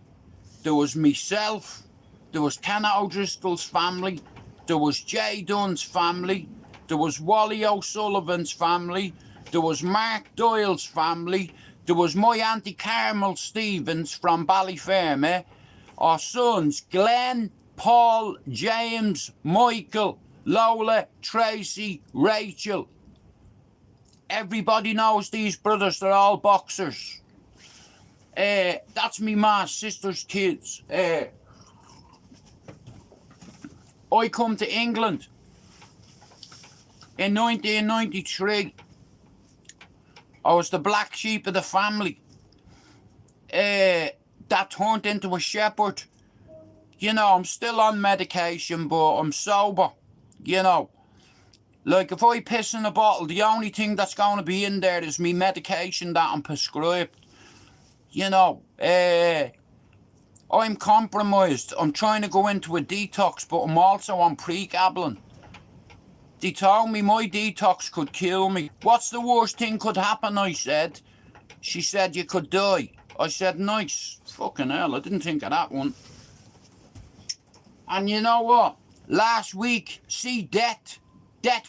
There was myself, there was Kenneth O'Driscoll's family, there was Jay Dunn's family, there was Wally O'Sullivan's family, there was Mark Doyle's family, there was my Auntie Carmel Stevens from Ballyfermot, our sons Glenn, Paul, James, Michael, Lola, Tracy, Rachel. Everybody knows these brothers, they're all boxers. That's me ma's sister's kids. I come to England in 1993. I was the black sheep of the family. That turned into a shepherd. You know, I'm still on medication, but I'm sober. You know, like if I piss in a bottle, the only thing that's going to be in there is me medication that I'm prescribed. You know, I'm compromised. I'm trying to go into a detox, but I'm also on pregabalin. They told me my detox could kill me. What's the worst thing could happen, I said. She said, you could die. I said, nice. Fucking hell, I didn't think of that one. And you know what? Last week, see, death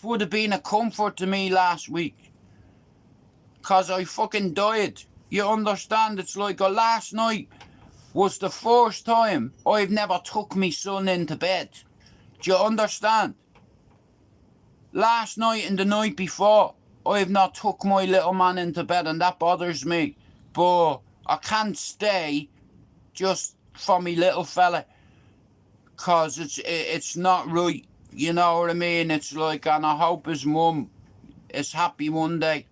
would have been a comfort to me last week. Because I fucking died. You understand? It's like last night was the first time I've never took me son into bed. Do you understand? Last night and the night before, I've not took my little man into bed, and that bothers me. But I can't stay just for me little fella, because it's not right. You know what I mean? It's like, and I hope his mum is happy one day.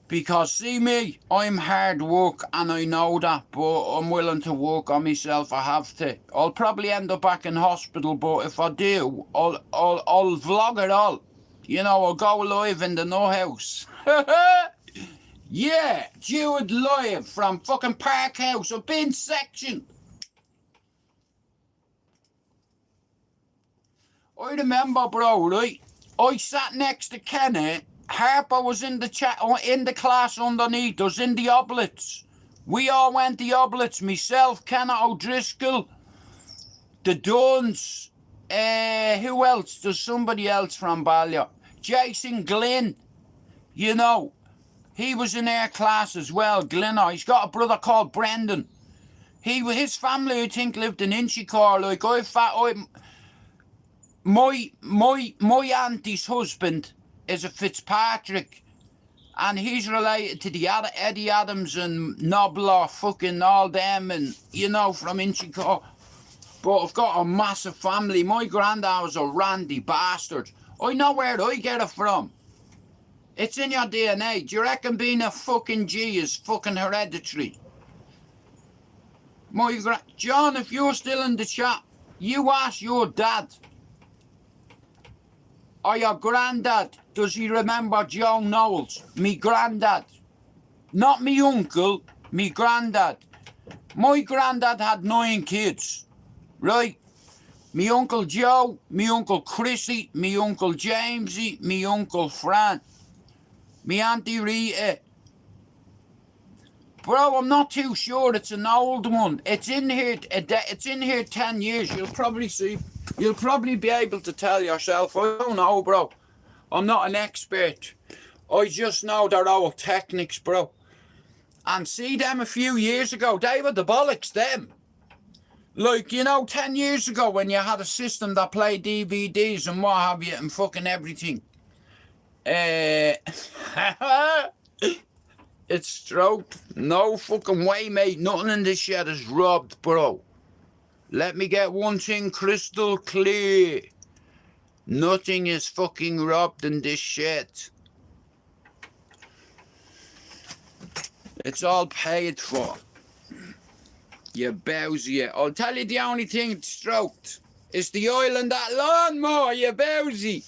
Because see me, I'm hard work and I know that, but I'm willing to work on myself. I have to. I'll probably end up back in hospital, but if I do, I'll vlog it all. You know, I'll go live in the no house. Yeah, do it live from fucking Park House, a bin section. I remember, bro, right? I sat next to Kenneth. Harper was in the class underneath us, in the oblets. We all went the oblets. Myself, Kenneth O'Driscoll, the Dunns, who else? There's somebody else from Ballier. Jason Glynn, you know, he was in our class as well, Glenn. He's got a brother called Brendan. His family, I think, lived in Inchicore. Like, my auntie's husband is a Fitzpatrick, and he's related to the Eddie Adams and Nobler, fucking all them, and you know, from Inchicore. But I've got a massive family. My granddad was a randy bastard. I know where I get it from. It's in your DNA. Do you reckon being a fucking G is fucking hereditary? John, if you're still in the chat, you ask your dad or your granddad, does he remember Joe Knowles? Me granddad. Not me uncle, me granddad. My granddad had 9 kids, right? Me Uncle Joe, me Uncle Chrissy, me Uncle Jamesy, me Uncle Fran, me Auntie Rita. Bro, I'm not too sure it's an old one. It's in here 10 years. You'll probably see. You'll probably be able to tell yourself. I don't know, bro. I'm not an expert. I just know they're old techniques, bro. And see them a few years ago, they were the bollocks, them. Like, you know, 10 years ago when you had a system that played DVDs and what have you and fucking everything. It's stroked. No fucking way, mate. Nothing in this shed is robbed, bro. Let me get one thing crystal clear. Nothing is fucking robbed in this shed. It's all paid for. You bowsy. I'll tell you the only thing that's stroked is the oil in that lawnmower, you bowsy.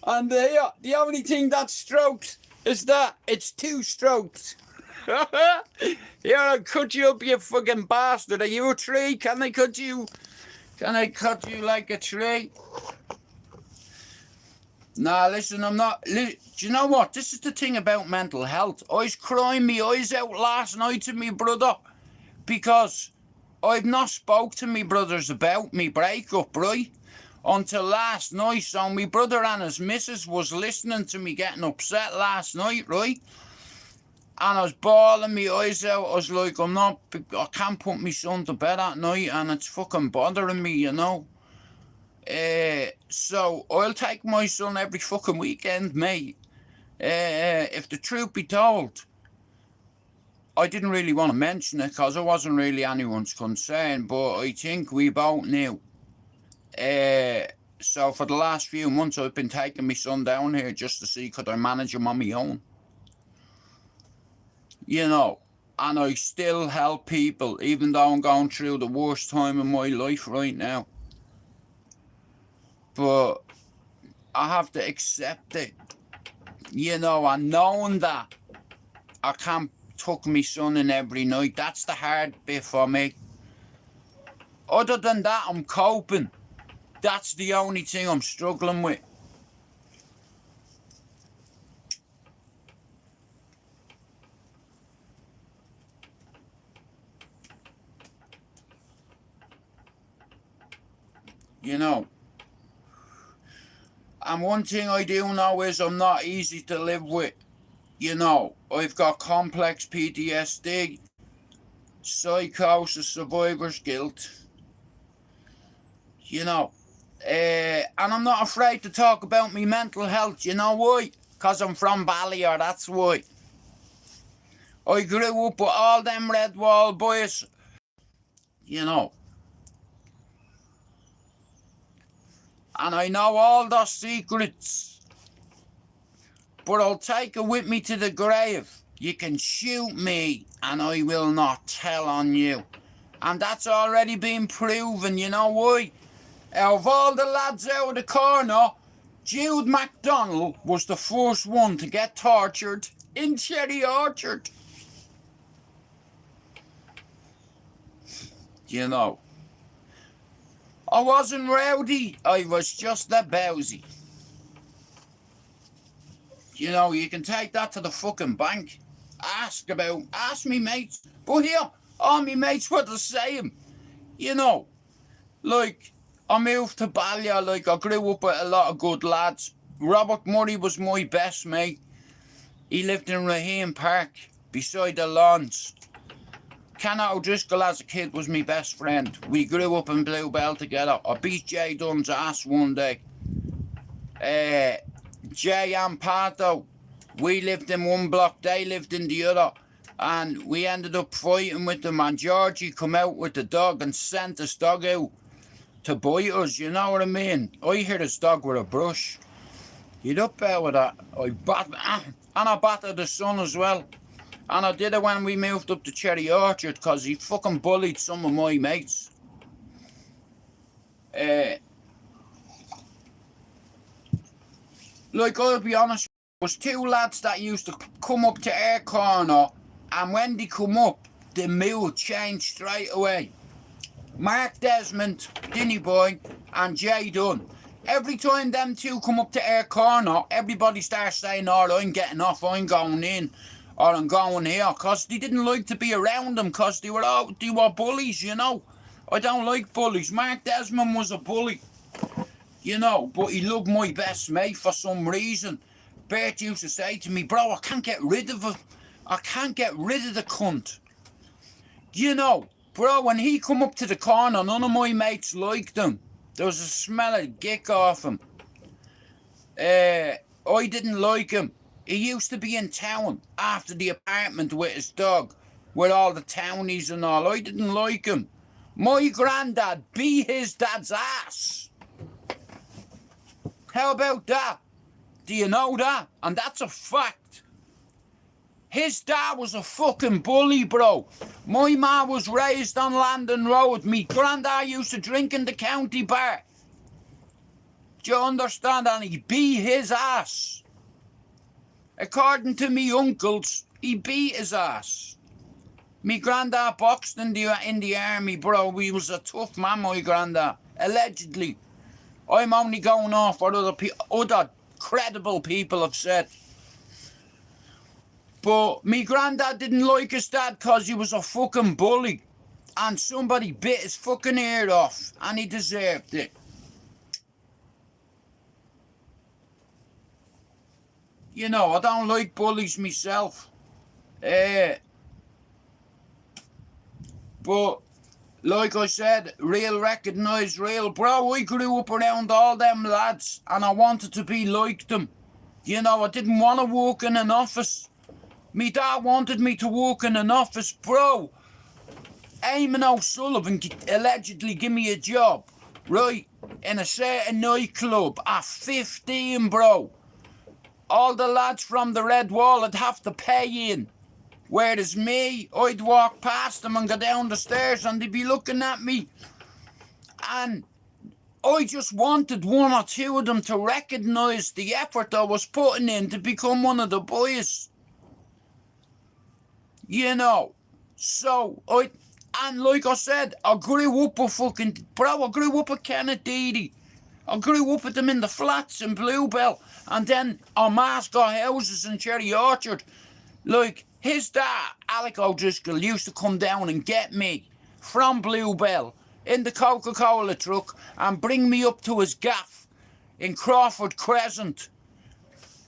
And the only thing that's stroked is that it's 2 strokes. Here, I'll cut you up, you fucking bastard. Are you a tree? Can I cut you? Can I cut you like a tree? Nah, listen, I'm not. Do you know what? This is the thing about mental health. I was crying my eyes out last night to me brother because I've not spoke to me brothers about me breakup, right? Until last night. So me brother and his missus was listening to me getting upset last night, right? And I was bawling my eyes out. I was like, I can't put my son to bed at night and it's fucking bothering me, you know. So I'll take my son every fucking weekend, mate. If the truth be told, I didn't really want to mention it because it wasn't really anyone's concern, but I think we both knew. So for the last few months I've been taking my son down here just to see could I manage him on my own. You know, and I still help people even though I'm going through the worst time in my life right now. But I have to accept it, you know, and knowing that I can't tuck my son in every night, that's the hard bit for me. Other than that, I'm coping. That's the only thing I'm struggling with. You know. And one thing I do know is I'm not easy to live with. You know, I've got complex PTSD, psychosis, survivor's guilt. You know, and I'm not afraid to talk about my mental health. You know why? Because I'm from Ballyer, that's why. I grew up with all them red wall boys. You know. And I know all their secrets. But I'll take it with me to the grave. You can shoot me and I will not tell on you. And that's already been proven, you know why? Out of all the lads out of the corner, Jude MacDonald was the first one to get tortured in Cherry Orchard. You know. I wasn't rowdy, I was just a bowsy. You know, you can take that to the fucking bank. Ask me mates. But here, all me mates were the same. You know, like, I moved to Ballyer, like, I grew up with a lot of good lads. Robert Murray was my best mate. He lived in Raheen Park, beside the lawns. Kenna O'Driscoll as a kid was my best friend. We grew up in Bluebell together. I beat Jay Dunn's ass one day. Jay and Pato, we lived in one block, they lived in the other. And we ended up fighting with them, and Georgie come out with the dog and sent his dog out to bite us, you know what I mean? I hit his dog with a brush. He'd up there with that. I battered the son as well. And I did it when we moved up to Cherry Orchard because he fucking bullied some of my mates. Like, I'll be honest, there was two lads that used to come up to our corner, and when they come up, the mood changed straight away. Mark Desmond, Dinny Boy, and Jay Dunn. Every time them two come up to our corner, everybody starts saying, oh, I'm getting off, I'm going in. Or I'm going here, because they didn't like to be around them, because they were bullies, you know. I don't like bullies. Mark Desmond was a bully, you know, but he loved my best mate for some reason. Bert used to say to me, bro, I can't get rid of him. I can't get rid of the cunt. You know, bro, when he come up to the corner, none of my mates liked him. There was a smell of gick off him. I didn't like him. He used to be in town after the apartment with his dog, with all the townies and all. I didn't like him. My granddad beat his dad's ass. How about that? Do you know that? And that's a fact. His dad was a fucking bully, bro. My ma was raised on Landon Road. Me granddad used to drink in the county bar. Do you understand? And he beat his ass. According to me uncles, he beat his ass. Me granddad boxed in the army, bro. He was a tough man, my granddad. Allegedly. I'm only going off what other credible people have said. But me granddad didn't like his dad because he was a fucking bully. And somebody bit his fucking ear off. And he deserved it. You know, I don't like bullies myself. But, like I said, real recognise real. Bro, I grew up around all them lads. And I wanted to be like them. You know, I didn't want to work in an office. Me dad wanted me to work in an office. Bro, Eamon O'Sullivan allegedly give me a job, right, in a certain nightclub at 15, bro. All the lads from the Red Wall would have to pay in. Whereas me, I'd walk past them and go down the stairs and they'd be looking at me. And I just wanted one or two of them to recognise the effort I was putting in to become one of the boys. You know, so and like I said, I grew up with I grew up with Kennedy. I grew up with them in the flats in Bluebell. And then our ma's got houses in Cherry Orchard. Like, his dad, Alec O'Driscoll, used to come down and get me from Bluebell in the Coca-Cola truck and bring me up to his gaff in Crawford Crescent.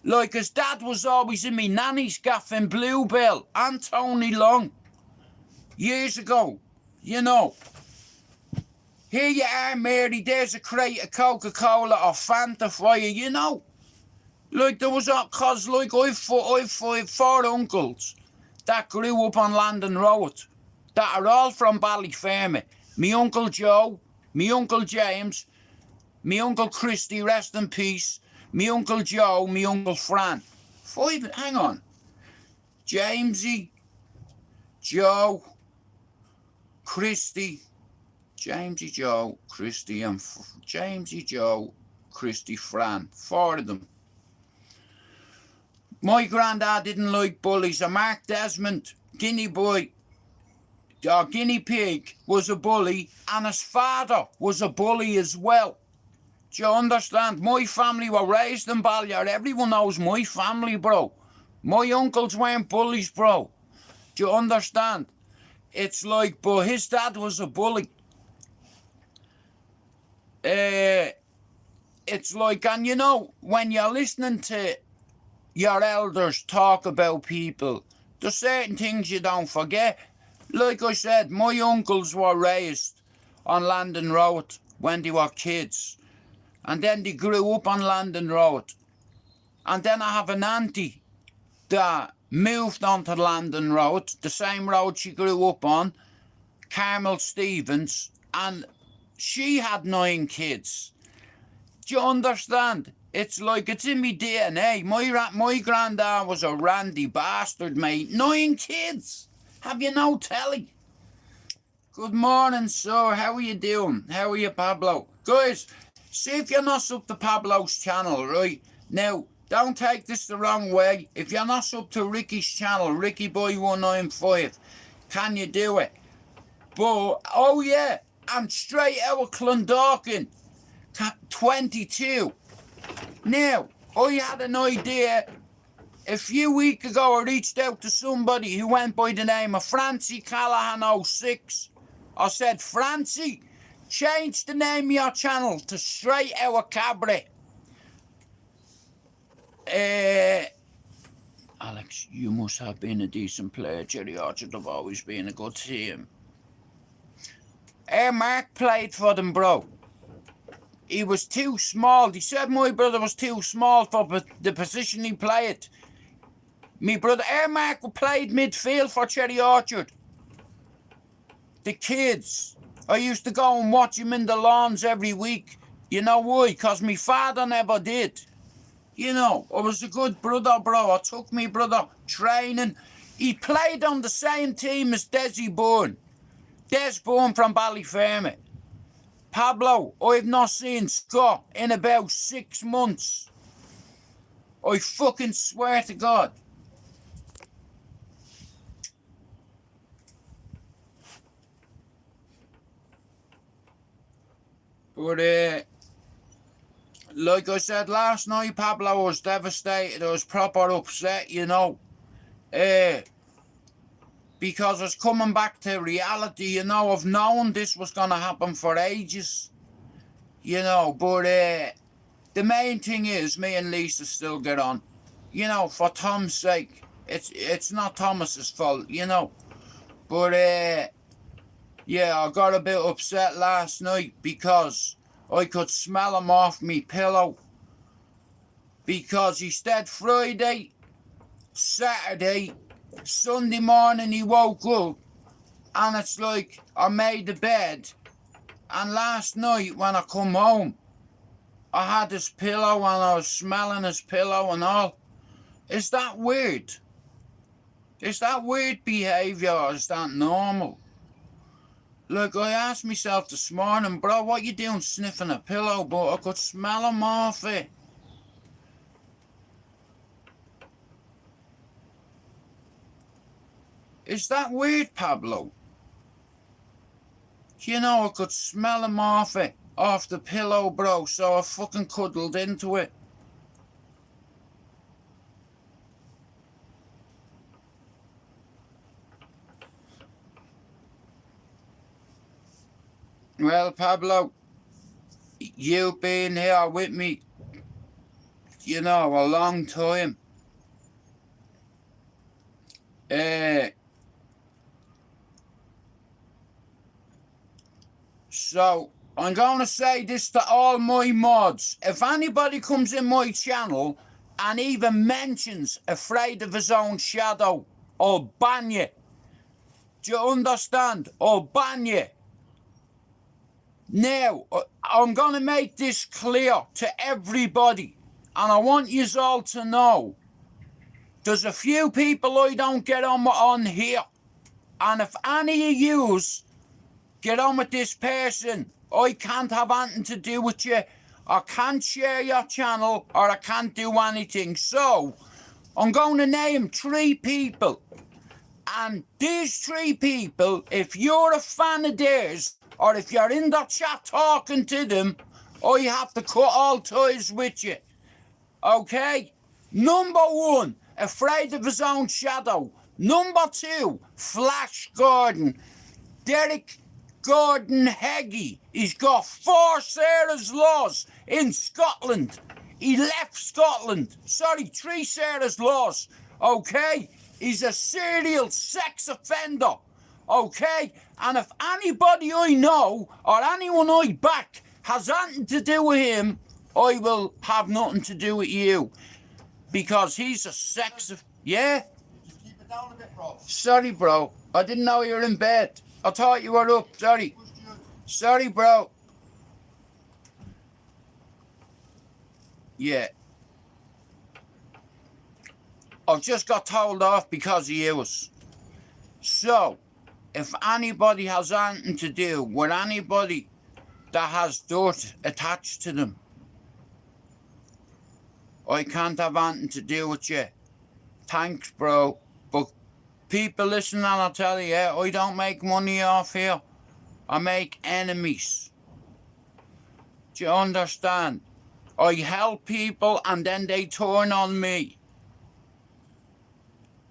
Like, his dad was always in me nanny's gaff in Bluebell and Tony Long. Years ago, you know. Here you are, Mary, there's a crate of Coca-Cola or Fanta for you, you know. Like, there was cause like I've four uncles that grew up on Landon Road that are all from Ballyfermot. Me Uncle Joe, me Uncle James, me Uncle Christy, rest in peace, me Uncle Joe, me Uncle Fran. Hang on. Jamesy, Joe, Christy, Jamesy, Joe, Christy, and Jamesy, Joe, Christy, Fran. 4 of them. My granddad didn't like bullies. And Mark Desmond, Guinea Boy, or Guinea Pig, was a bully. And his father was a bully as well. Do you understand? My family were raised in Ballier. Everyone knows my family, bro. My uncles weren't bullies, bro. Do you understand? It's like, but his dad was a bully. It's like, and you know, when you're listening to your elders talk about people, there's certain things you don't forget. Like I said, my uncles were raised on Landon Road when they were kids. And then they grew up on Landon Road. And then I have an auntie that moved onto Landon Road, the same road she grew up on, Carmel Stevens, and she had 9 kids. Do you understand? It's like, it's in me DNA. My granddad was a randy bastard, mate. 9 kids. Have you no telly? Good morning, sir. How are you doing? How are you, Pablo? Guys, see if you're not sub to Pablo's channel, right? Now, don't take this the wrong way. If you're not sub to Ricky's channel, RickyBoy195, can you do it? But, oh yeah, I'm straight out of Clondalkin, 22. Now, I had an idea a few weeks ago. I reached out to somebody who went by the name of Francie Callahan 06. I said, Francie, change the name of your channel to Straight Out Cabaret. Alex, you must have been a decent player. Cherry Orchard have always been a good team. Mark played for them, bro. He was too small. He said my brother was too small for the position he played. Me brother Mark played midfield for Cherry Orchard. The kids. I used to go and watch him in the lawns every week. You know why? Because my father never did. You know, I was a good brother, bro. I took me brother training. He played on the same team as Desi Bourne. Des Bourne from Ballyfermot. Pablo, I've not seen Scott in about 6 months. I fucking swear to God. But, Like I said last night, Pablo, I was devastated. I was proper upset, you know. Because I was coming back to reality, you know. I've known this was going to happen for ages, you know. But the main thing is, me and Lisa still get on. You know, for Tom's sake. It's not Thomas's fault, you know. But, yeah, I got a bit upset last night because I could smell him off me pillow. Because he stayed Friday, Saturday, Sunday morning he woke up and it's like I made the bed, and last night when I come home I had his pillow and I was smelling his pillow and all. Is that weird? Is that weird behaviour or is that normal? Like, I asked myself this morning, bro, what you doing sniffing a pillow? But I could smell him off it. Is that weird, Pablo? You know, I could smell him off it, off the pillow, bro, so I fucking cuddled into it. Well, Pablo, you've been here with me, you know, a long time. So, I'm going to say this to all my mods. If anybody comes in my channel and even mentions afraid of his own shadow, I'll ban you. Do you understand? I'll ban you. Now, I'm going to make this clear to everybody, and I want you all to know, there's a few people I don't get on here, and if any of yous get on with this person, I can't have anything to do with you. I can't share your channel, or I can't do anything. So, I'm going to name 3 people. And these 3 people, if you're a fan of theirs, or if you're in the chat talking to them, I have to cut all ties with you. Okay? Number 1, afraid of his own shadow. Number 2, Flash Gordon. Derek Gordon Heggie. He's got 4 Sarah's Laws in Scotland. He left Scotland. Sorry, 3 Sarah's Laws. Okay? He's a serial sex offender. Okay? And if anybody I know or anyone I back has anything to do with him, I will have nothing to do with you. Because he's a sex offender. Yeah? Just keep it down a bit, bro. Sorry, bro. I didn't know you were in bed. I thought you were up. Sorry. Sorry, bro. Yeah. I've just got told off because of you. So, if anybody has anything to do with anybody that has dirt attached to them, I can't have anything to do with you. Thanks, bro. But people listening, and I'll tell you, I don't make money off here. I make enemies. Do you understand? I help people and then they turn on me.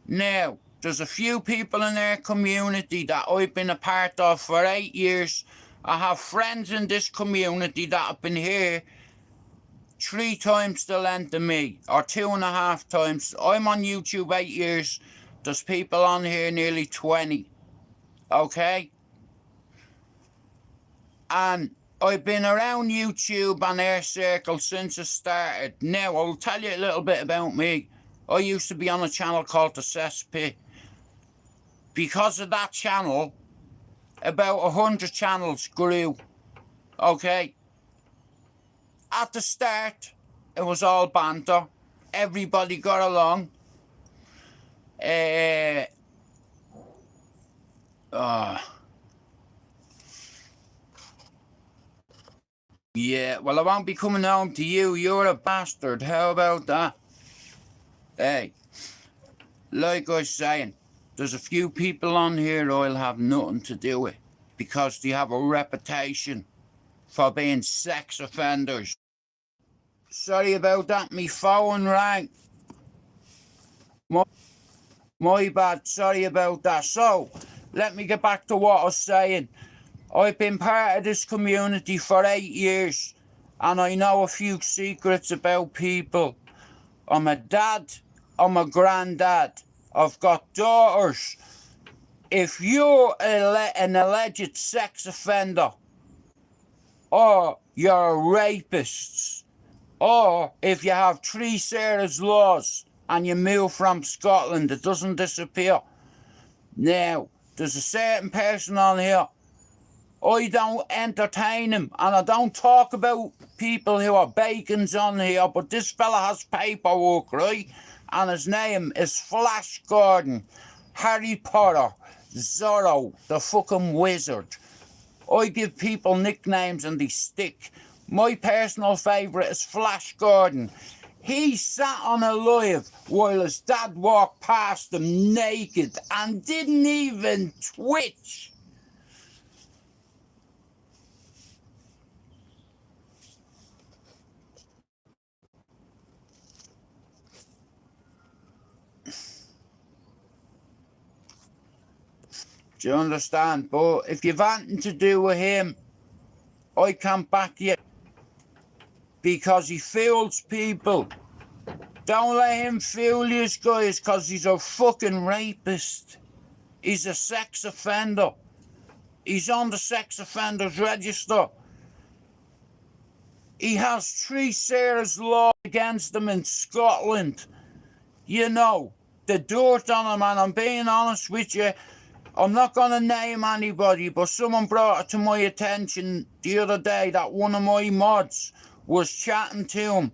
Now, there's a few people in our community that I've been a part of for 8 years. I have friends in this community that have been here 3 times the length of me, or 2.5 times. I'm on YouTube 8 years. There's people on here nearly 20. Okay? And I've been around YouTube and Air Circle since it started. Now, I'll tell you a little bit about me. I used to be on a channel called The Cesspit. Because of that channel, about 100 channels grew. Okay? At the start, it was all banter. Everybody got along. Yeah, well, I won't be coming home to you. You're a bastard. How about that? Hey, like I was saying, there's a few people on here I'll have nothing to do with because they have a reputation for being sex offenders. Sorry about that, me phone rang. My bad, sorry about that. So, let me get back to what I was saying. I've been part of this community for 8 years, and I know a few secrets about people. I'm a dad, I'm a granddad, I've got daughters. If you're an alleged sex offender, or you're a rapist, or if you have 3 Sarah's laws and you move from Scotland, it doesn't disappear. Now, there's a certain person on here, I don't entertain him, and I don't talk about people who are bacons on here, but this fella has paperwork, right? And his name is Flash Gordon, Harry Potter, Zorro, the fucking wizard. I give people nicknames and they stick. My personal favourite is Flash Gordon. He sat on a live while his dad walked past him naked and didn't even twitch. Do you understand? But if you've anything to do with him, I can't back you. Because he fools people. Don't let him fool you, guys, because he's a fucking rapist. He's a sex offender. He's on the sex offenders register. He has 3 Sarah's law against him in Scotland. You know, the dirt on him, and I'm being honest with you, I'm not going to name anybody, but someone brought it to my attention the other day that one of my mods was chatting to him.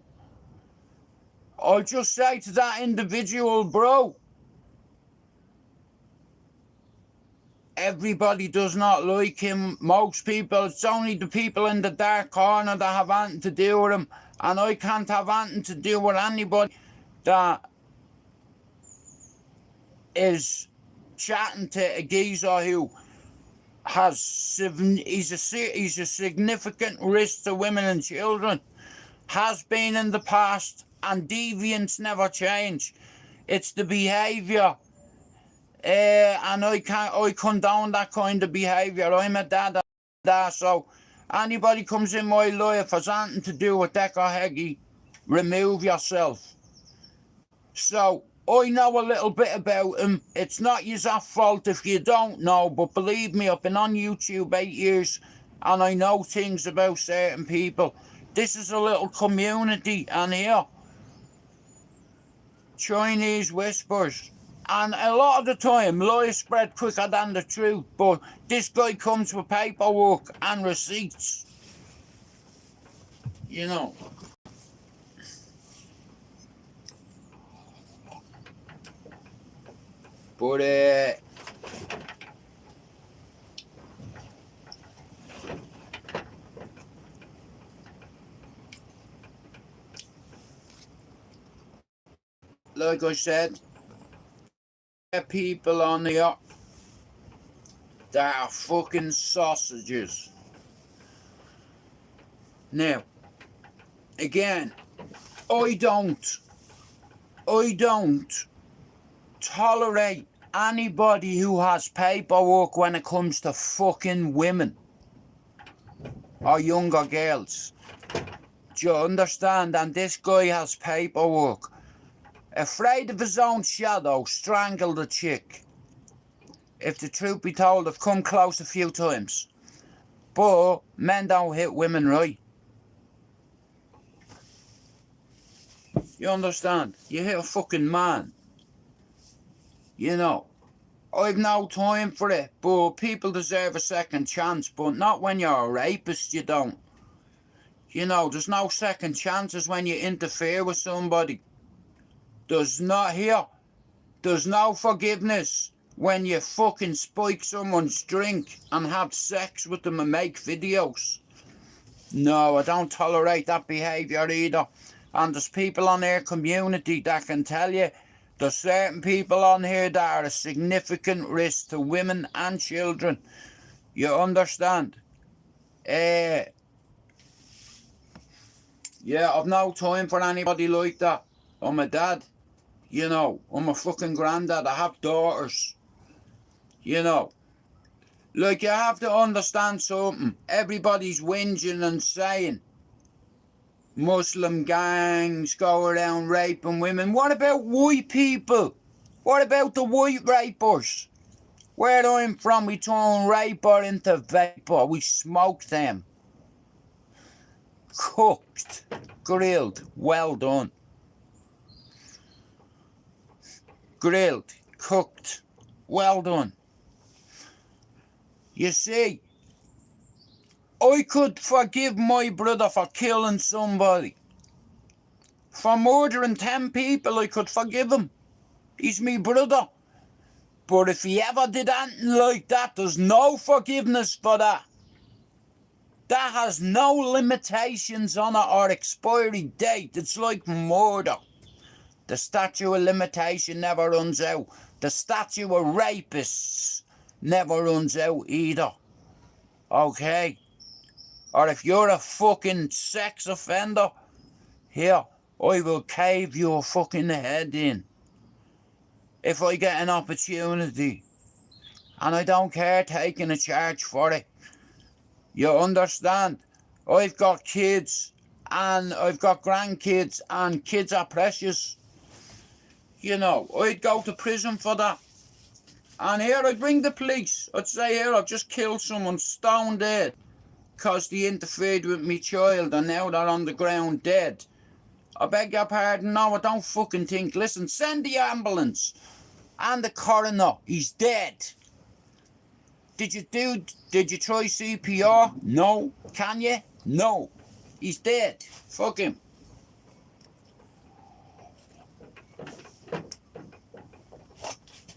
I'll just say to that individual, bro, everybody does not like him. Most people, it's only the people in the dark corner that have anything to do with him. And I can't have anything to do with anybody that is chatting to a geezer who he's a significant risk to women and children, has been in the past, and deviants never change. It's the behaviour, and I condone that kind of behaviour. I'm a dad, so anybody comes in my life has anything to do with Decker Heggie, remove yourself. So I know a little bit about him. It's not your fault if you don't know, but believe me, I've been on YouTube 8 years and I know things about certain people. This is a little community, and here, Chinese whispers. And a lot of the time, lies spread quicker than the truth, but this guy comes with paperwork and receipts. You know. But, like I said, there are people on here that are fucking sausages. Now, again, I don't tolerate anybody who has paperwork when it comes to fucking women or younger girls. Do you understand? And this guy has paperwork. Afraid of his own shadow, strangled a chick. If the truth be told, I've come close a few times. But men don't hit women right. You understand? You hit a fucking man. You know, I've no time for it, but people deserve a second chance, but not when you're a rapist, you don't. You know, there's no second chances when you interfere with somebody. There's no forgiveness when you fucking spike someone's drink and have sex with them and make videos. No, I don't tolerate that behaviour either. And there's people on our community that can tell you there's certain people on here that are a significant risk to women and children. You understand? Yeah, I've no time for anybody like that. I'm a dad, you know. I'm a fucking granddad. I have daughters, you know. Like, you have to understand something. Everybody's whinging and saying Muslim gangs go around raping women. What about white people? What about the white rapers? Where I'm from, we turn raper into vapor. We smoke them. Cooked, grilled, well done. Grilled, cooked, well done. You see, I could forgive my brother for killing somebody. For murdering 10 people, I could forgive him. He's me brother. But if he ever did anything like that, there's no forgiveness for that. That has no limitations on it or expiry date. It's like murder. The statute of limitation never runs out. The statute of rapists never runs out either. Okay? Or if you're a fucking sex offender, here, I will cave your fucking head in. If I get an opportunity. And I don't care taking a charge for it. You understand? I've got kids and I've got grandkids, and kids are precious. You know, I'd go to prison for that. And here I'd bring the police. I'd say, here, I've just killed someone, stone dead, because they interfered with me child and now they're on the ground dead. I beg your pardon, no, I don't fucking think. Listen, send the ambulance and the coroner. He's dead. Did you try CPR? No. Can you? No. He's dead. Fuck him.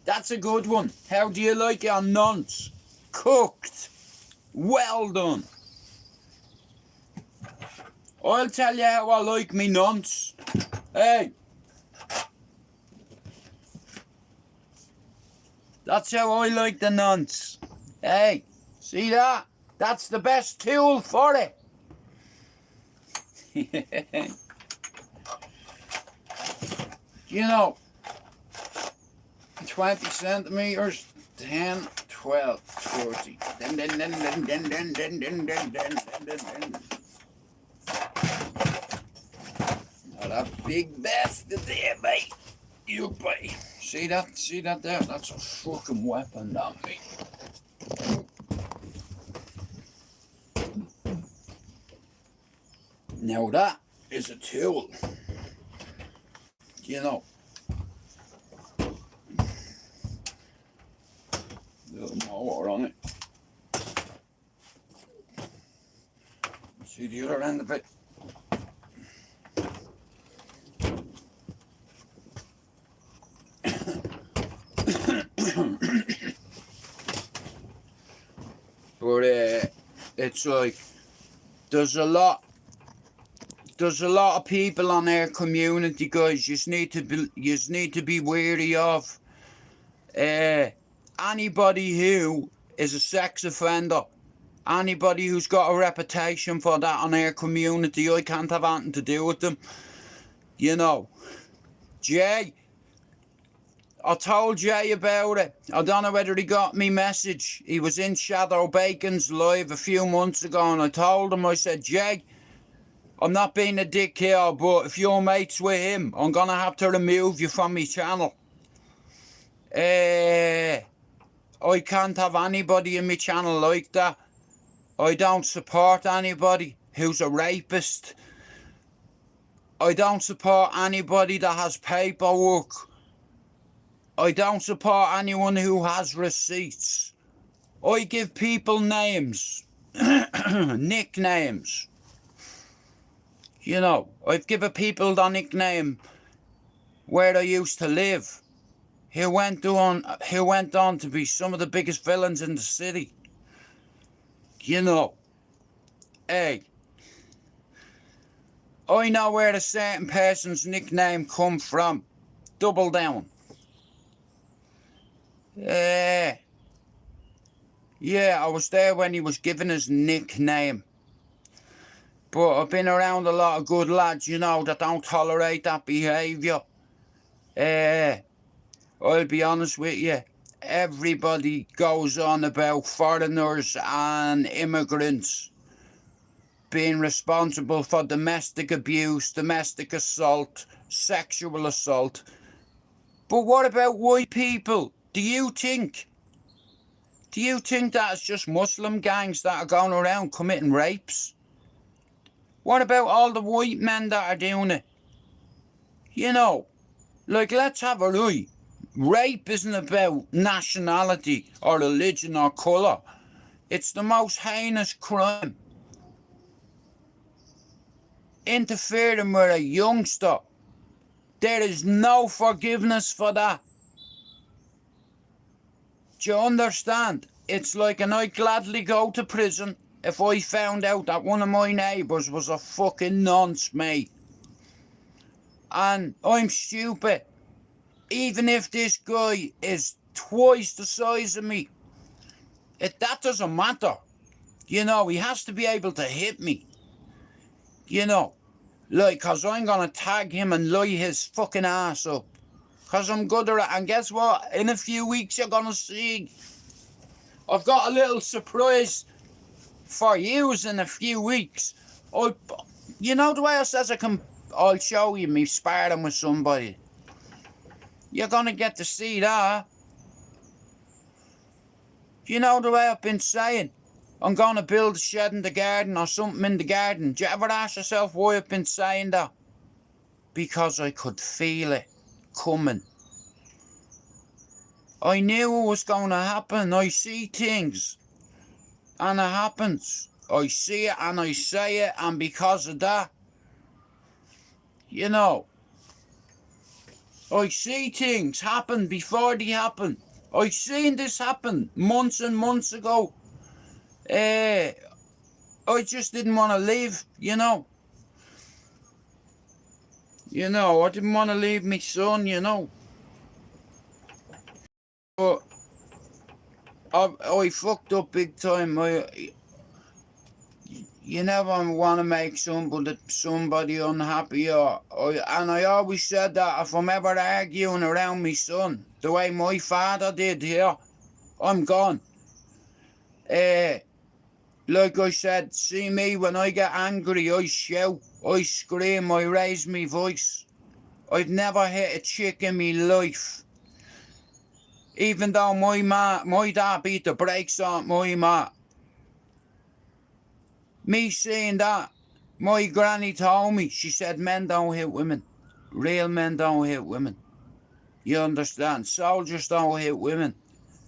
That's a good one. How do you like your nuns? Cooked. Well done. I'll tell you how I like me nuns. Hey. That's how I like the nuns. Hey, see that? That's the best tool for it. You know, 20 centimeters, 10, 12, 40. Not a big bastard there, mate. You boy. See that? See that there? That's a fucking weapon, that mate. Now that is a tool. You know. Little mower on it. See the other end of it. But it's like there's a lot of people on our community, guys. You need to be wary of anybody who is a sex offender, anybody who's got a reputation for that on our community. I can't have anything to do with them. You know, Jay, I told Jay about it. I don't know whether he got me message. He was in Shadow Bacon's live a few months ago, and I told him, I said, Jay, I'm not being a dick here, but if you're mates with him, I'm gonna have to remove you from my channel. I can't have anybody in my channel like that. I don't support anybody who's a rapist. I don't support anybody that has paperwork. I don't support anyone who has receipts. I give people names, nicknames. You know, I've given people the nickname where I used to live. Who went on to be some of the biggest villains in the city. You know, hey, I know where a certain person's nickname come from. Double down. Yeah, I was there when he was given his nickname. But I've been around a lot of good lads, you know, that don't tolerate that behaviour. I'll be honest with you. Everybody goes on about foreigners and immigrants being responsible for domestic abuse, domestic assault, sexual assault. But what about white people? Do you think that it's just Muslim gangs that are going around committing rapes? What about all the white men that are doing it? You know, like, let's have a right. Rape isn't about nationality or religion or colour. It's the most heinous crime. Interfering with a youngster. There is no forgiveness for that. Do you understand? It's like, and I'd gladly go to prison if I found out that one of my neighbours was a fucking nonce, mate. And I'm stupid. Even if this guy is twice the size of me, that doesn't matter. You know, he has to be able to hit me. You know, like, cause I'm gonna tag him and lie his fucking ass up. Cause I'm good at it. And guess what? In a few weeks you're gonna see. I've got a little surprise for you in a few weeks. You know the way I says I'll show you me sparring with somebody. You're gonna get to see that. You know the way I've been saying, I'm gonna build a shed in the garden or something in the garden. Do you ever ask yourself why I've been saying that? Because I could feel it coming. I knew it was gonna happen. I see things and it happens. I see it and I say it, and because of that, you know, I see things happen before they happen. I seen this happen months and months ago. I just didn't want to leave, you know. You know, I didn't want to leave my son, you know. But I fucked up big time. You never want to make somebody unhappy, and I always said that if I'm ever arguing around my son, the way my father did here, I'm gone. Like I said, see me, when I get angry, I shout, I scream, I raise my voice. I've never hit a chick in my life. Even though my dad beat the brakes on my ma. Me saying that, my granny told me, she said men don't hit women. Real men don't hit women. You understand? Soldiers don't hit women.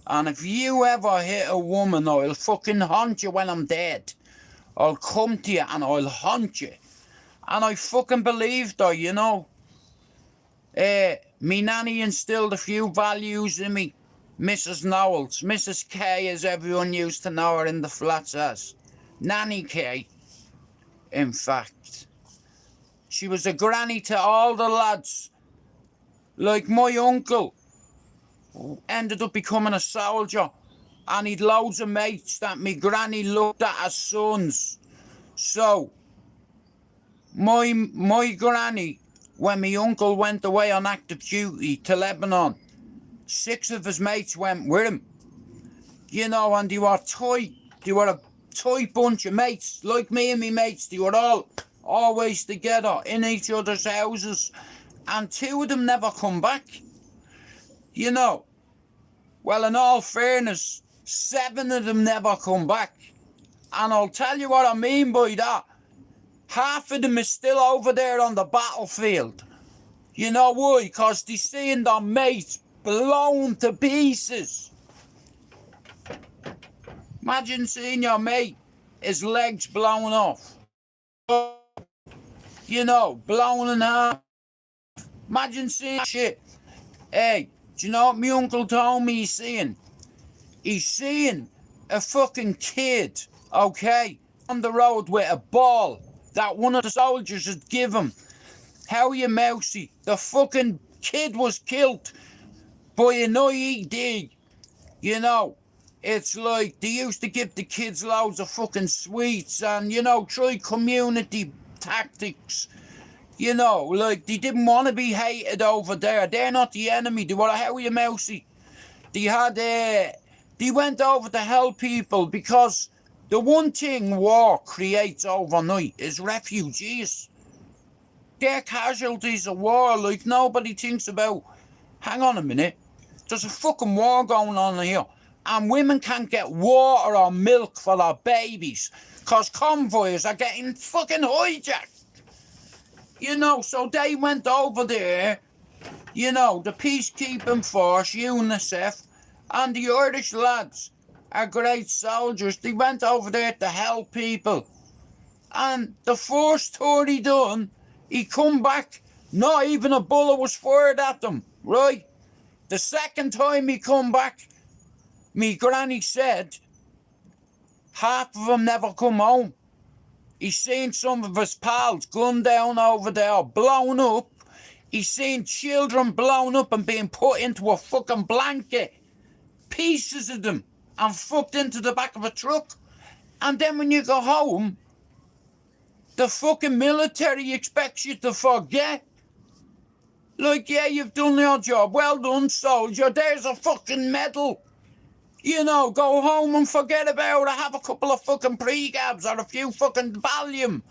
And if you ever hit a woman, I'll fucking haunt you when I'm dead. I'll come to you and I'll haunt you. And I fucking believed her, you know. Me nanny instilled a few values in me. Mrs. Knowles, Mrs. K, as everyone used to know her in the flats as. Nanny K, in fact. She was a granny to all the lads. Like my uncle ended up becoming a soldier, and he'd loads of mates that me granny looked at as sons. So my granny, when my uncle went away on active duty to Lebanon, 6 of his mates went with him. You know, and they were tight. They were a tight bunch of mates, like me and me mates. They were all always together in each other's houses, and 2 of them never come back. You know, well, in all fairness, 7 of them never come back. And I'll tell you what I mean by that. Half of them is still over there on the battlefield. You know why? Because they seeing their mates blown to pieces. Imagine seeing your mate, his legs blown off. You know, blown in half. Imagine seeing shit. Hey, do you know what my uncle told me he's seeing? He's seeing a fucking kid, okay, on the road with a ball that one of the soldiers had given him. How you mousy? The fucking kid was killed by an IED, you know. It's like they used to give the kids loads of fucking sweets and, you know, try community tactics. You know, like they didn't want to be hated over there. They're not the enemy. They were a Howie Mousey. They had, they went over to help people because the one thing war creates overnight is refugees. They're casualties of war, like nobody thinks about. Hang on a minute, there's a fucking war going on here, and women can't get water or milk for their babies because convoys are getting fucking hijacked. You know, so they went over there, you know, the peacekeeping force, UNICEF, and the Irish lads are great soldiers. They went over there to help people. And the first tour he done, he come back, not even a bullet was fired at them, right? The second time he come back, me granny said, half of them never come home. He's seen some of his pals gunned down over there, blown up. He's seen children blown up and being put into a fucking blanket. Pieces of them. And fucked into the back of a truck. And then when you go home, the fucking military expects you to forget. Like, yeah, you've done your job. Well done, soldier. There's a fucking medal. You know, go home and forget about it. Have a couple of fucking pregabs or a few fucking Valium.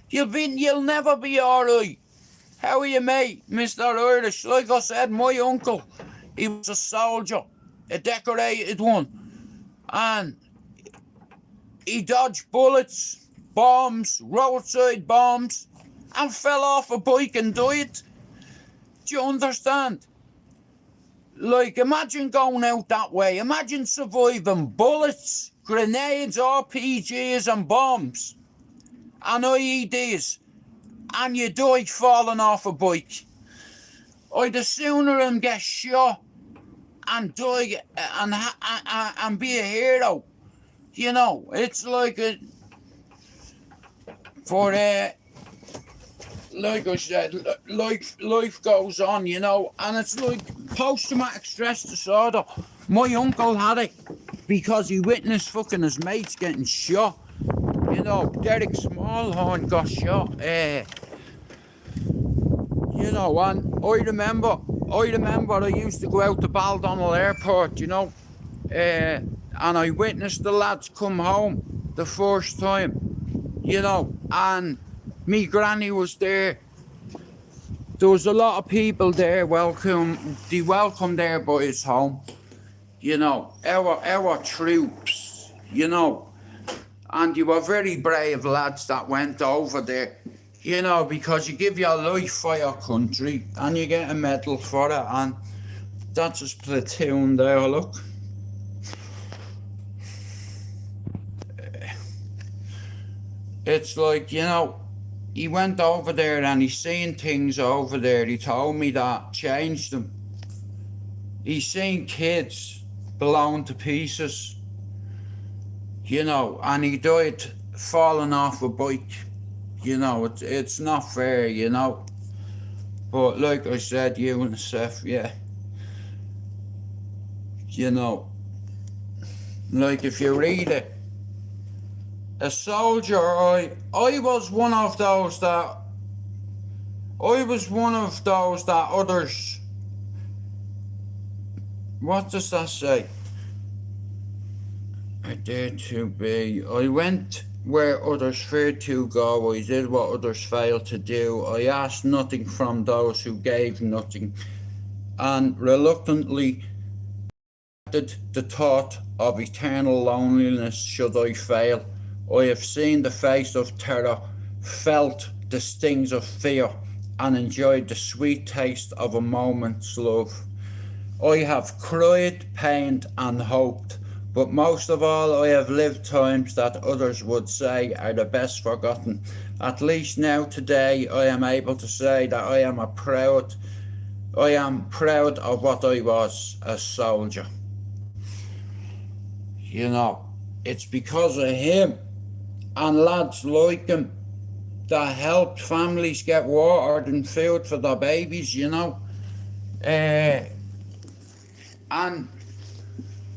You'll never be alright. How are you, mate, Mr. Irish? Like I said, my uncle, he was a soldier, a decorated one. And he dodged bullets, bombs, roadside bombs, and fell off a bike and died. Do you understand? Like, imagine going out that way. Imagine surviving bullets, grenades, RPGs and bombs and IEDs, and you die falling off a bike. I'd sooner him get shot and die and be a hero. You know, it's like a... like I said, life goes on, you know, and it's like post-traumatic stress disorder. My uncle had it because he witnessed fucking his mates getting shot. You know, Derek Smallhorn got shot. You know, and I remember I used to go out to Baldonnel Airport, you know, and I witnessed the lads come home the first time, you know, and me granny was there. There was a lot of people there they welcomed their boys home. You know, our troops, you know. And you were very brave lads that went over there. You know, because you give your life for your country and you get a medal for it, and that's his platoon there, look. It's like, you know, he went over there and he's seen things over there. He told me that changed him. He's seen kids blown to pieces, you know, and he died falling off a bike. You know, it's not fair, you know. But like I said, UNICEF, yeah. You know, like if you read it, a soldier, I was one of those that others, what does that say? I dared to be, I went where others feared to go, I did what others failed to do, I asked nothing from those who gave nothing, and reluctantly accepted the thought of eternal loneliness should I fail. I have seen the face of terror, felt the stings of fear, and enjoyed the sweet taste of a moment's love. I have cried, pained, and hoped, but most of all I have lived times that others would say are the best forgotten. At least now today I am able to say that I am proud of what I was, a soldier. You know, it's because of him and lads like him that helped families get water and food for their babies, you know. And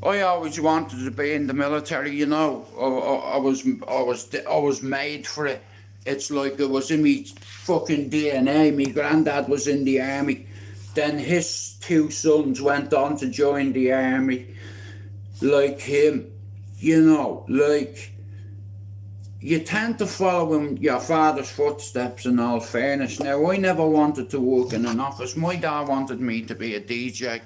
I always wanted to be in the military, you know. I was made for it. It's like it was in me fucking DNA. My granddad was in the army. Then his two sons went on to join the army, like him. You know, like, you tend to follow in your father's footsteps, in all fairness. Now, I never wanted to work in an office. My dad wanted me to be a DJ.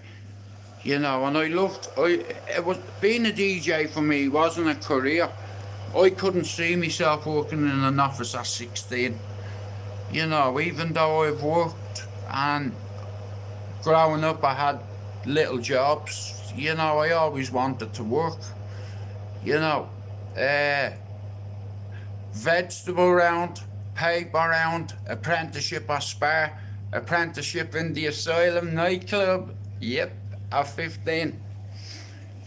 You know, and it was being a DJ for me wasn't a career. I couldn't see myself working in an office at 16. You know, even though I've worked and growing up I had little jobs, you know, I always wanted to work. You know, vegetable round, paper round, apprenticeship at Spar, apprenticeship in the Asylum nightclub. Yep. At 15,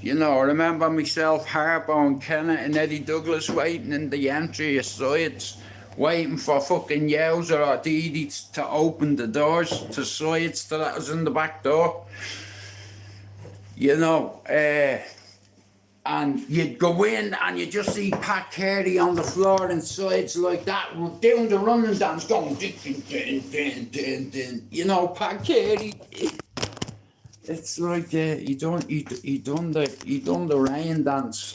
you know, I remember myself, Harpo and Kennett and Eddie Douglas waiting in the entry of Sides, waiting for fucking Yowzer or Dee to open the doors to Sides to let us in the back door. You know, and you'd go in and you just see Pat Carey on the floor and Sides like that, doing the running dance, going din, din, din, din, din. You know, Pat Carey. It's like he done the rain dance.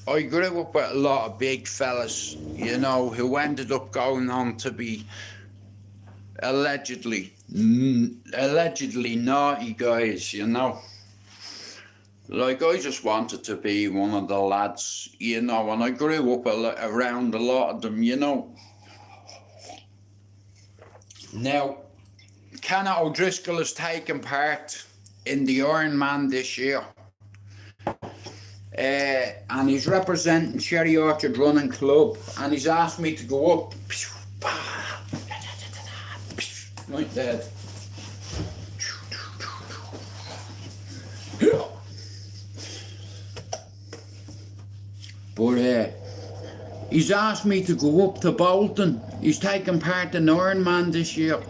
I grew up with a lot of big fellas, you know, who ended up going on to be allegedly naughty guys, you know. Like, I just wanted to be one of the lads, you know, and I grew up around a lot of them, you know. Now, Kenneth O'Driscoll has taken part in the Iron Man this year. And he's representing Cherry Orchard Running Club, and he's asked me to go up like that. But he's asked me to go up to Bolton. He's taking part in Iron Man this year,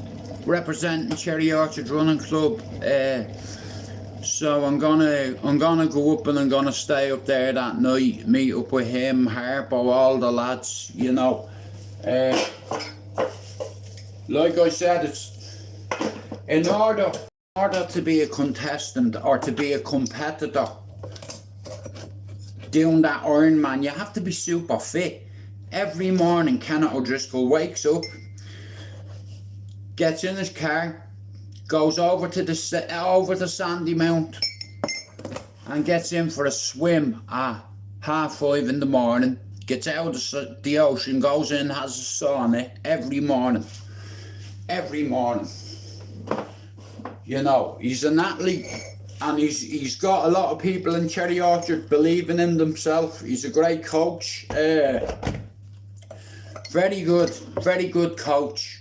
representing Cherry Orchard Running Club. So I'm gonna go up and I'm gonna stay up there that night, meet up with him, Harpo, all the lads, you know. Like I said, it's in order to be a contestant or to be a competitor doing that Ironman, you have to be super fit. Every morning, Kenneth O'Driscoll wakes up, gets in his car, goes over to Sandy Mount and gets in for a swim at 5:30 in the morning, gets out of the ocean, goes in, has a sauna every morning. You know, he's an athlete, and he's got a lot of people in Cherry Orchard believing in themselves. He's a great coach, very good coach.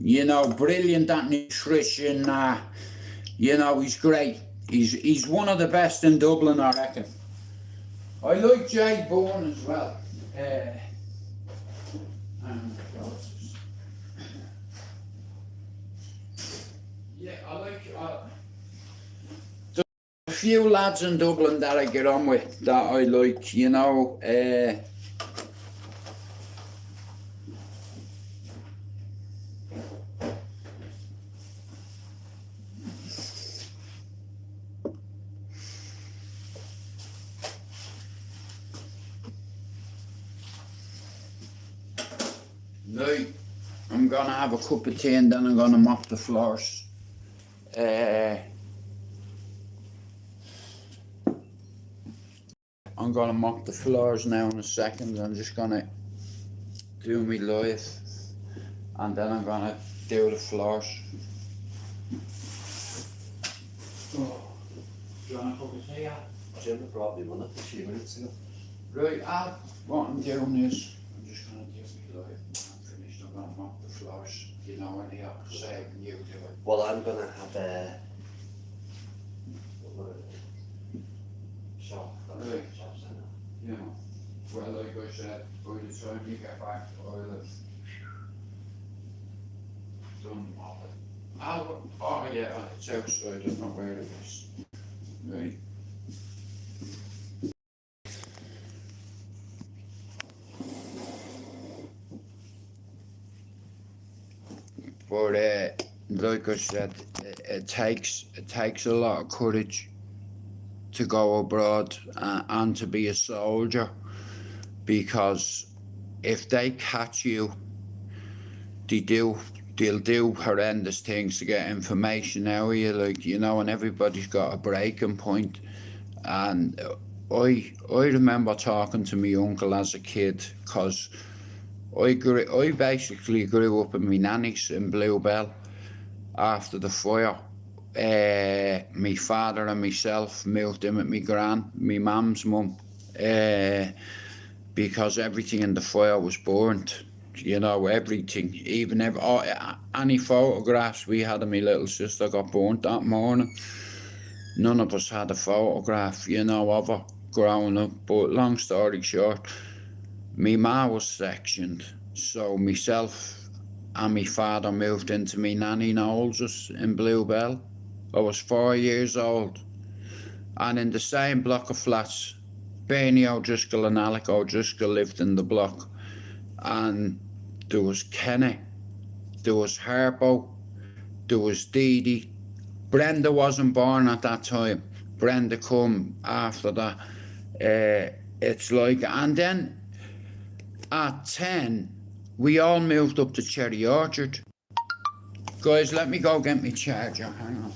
You know, brilliant at nutrition. You know, he's great. He's one of the best in Dublin, I reckon. I like Jay Bourne as well. Yeah, I like. There's a few lads in Dublin that I get on with that I like. You know. Right, I'm gonna have a cup of tea and then I'm gonna mop the floors. I'm gonna mop the floors now in a second. I'm just gonna do me live and then I'm gonna do the floors. Oh. Do you want a cup of tea? Jim brought me one a few minutes ago. Right, what I'm doing is I'm just gonna do me live. I'm gonna mop the floors, you know, and I'll say and you do it. Well, I'm gonna have a shop. Right. You know, well, like I said, by the time you get back, I'll have done mopping. Oh yeah, it's outside, I don't know where it is. Right. But like I said, it takes a lot of courage to go abroad and to be a soldier, because if they catch you, they do they'll do horrendous things to get information out of you, like, you know, and everybody's got a breaking point. And I remember talking to my uncle as a kid, because I basically grew up in my nanny's in Bluebell after the fire. My father and myself moved in with my my mum's mum, because everything in the fire was burnt. You know, everything, even any photographs we had of my little sister got burnt that morning. None of us had a photograph, you know, of her growing up. But long story short, my ma was sectioned, so myself and my father moved into my nanny Knowles's in Bluebell. I was 4 years old, and in the same block of flats, Bernie O'Driscoll and Alec O'Driscoll lived in the block, and there was Kenny, there was Harpo, there was Dee Dee. Brenda wasn't born at that time. Brenda come after that. It's like, and then at 10, we all moved up to Cherry Orchard. Guys, let me go get my charger. Hang on.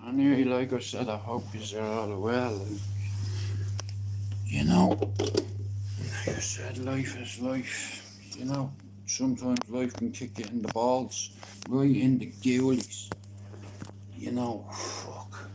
anyway, like I said, I hope you're all well. You know, like I said, life is life. You know, sometimes life can kick you in the balls, right in the ghoulies. You know, fuck.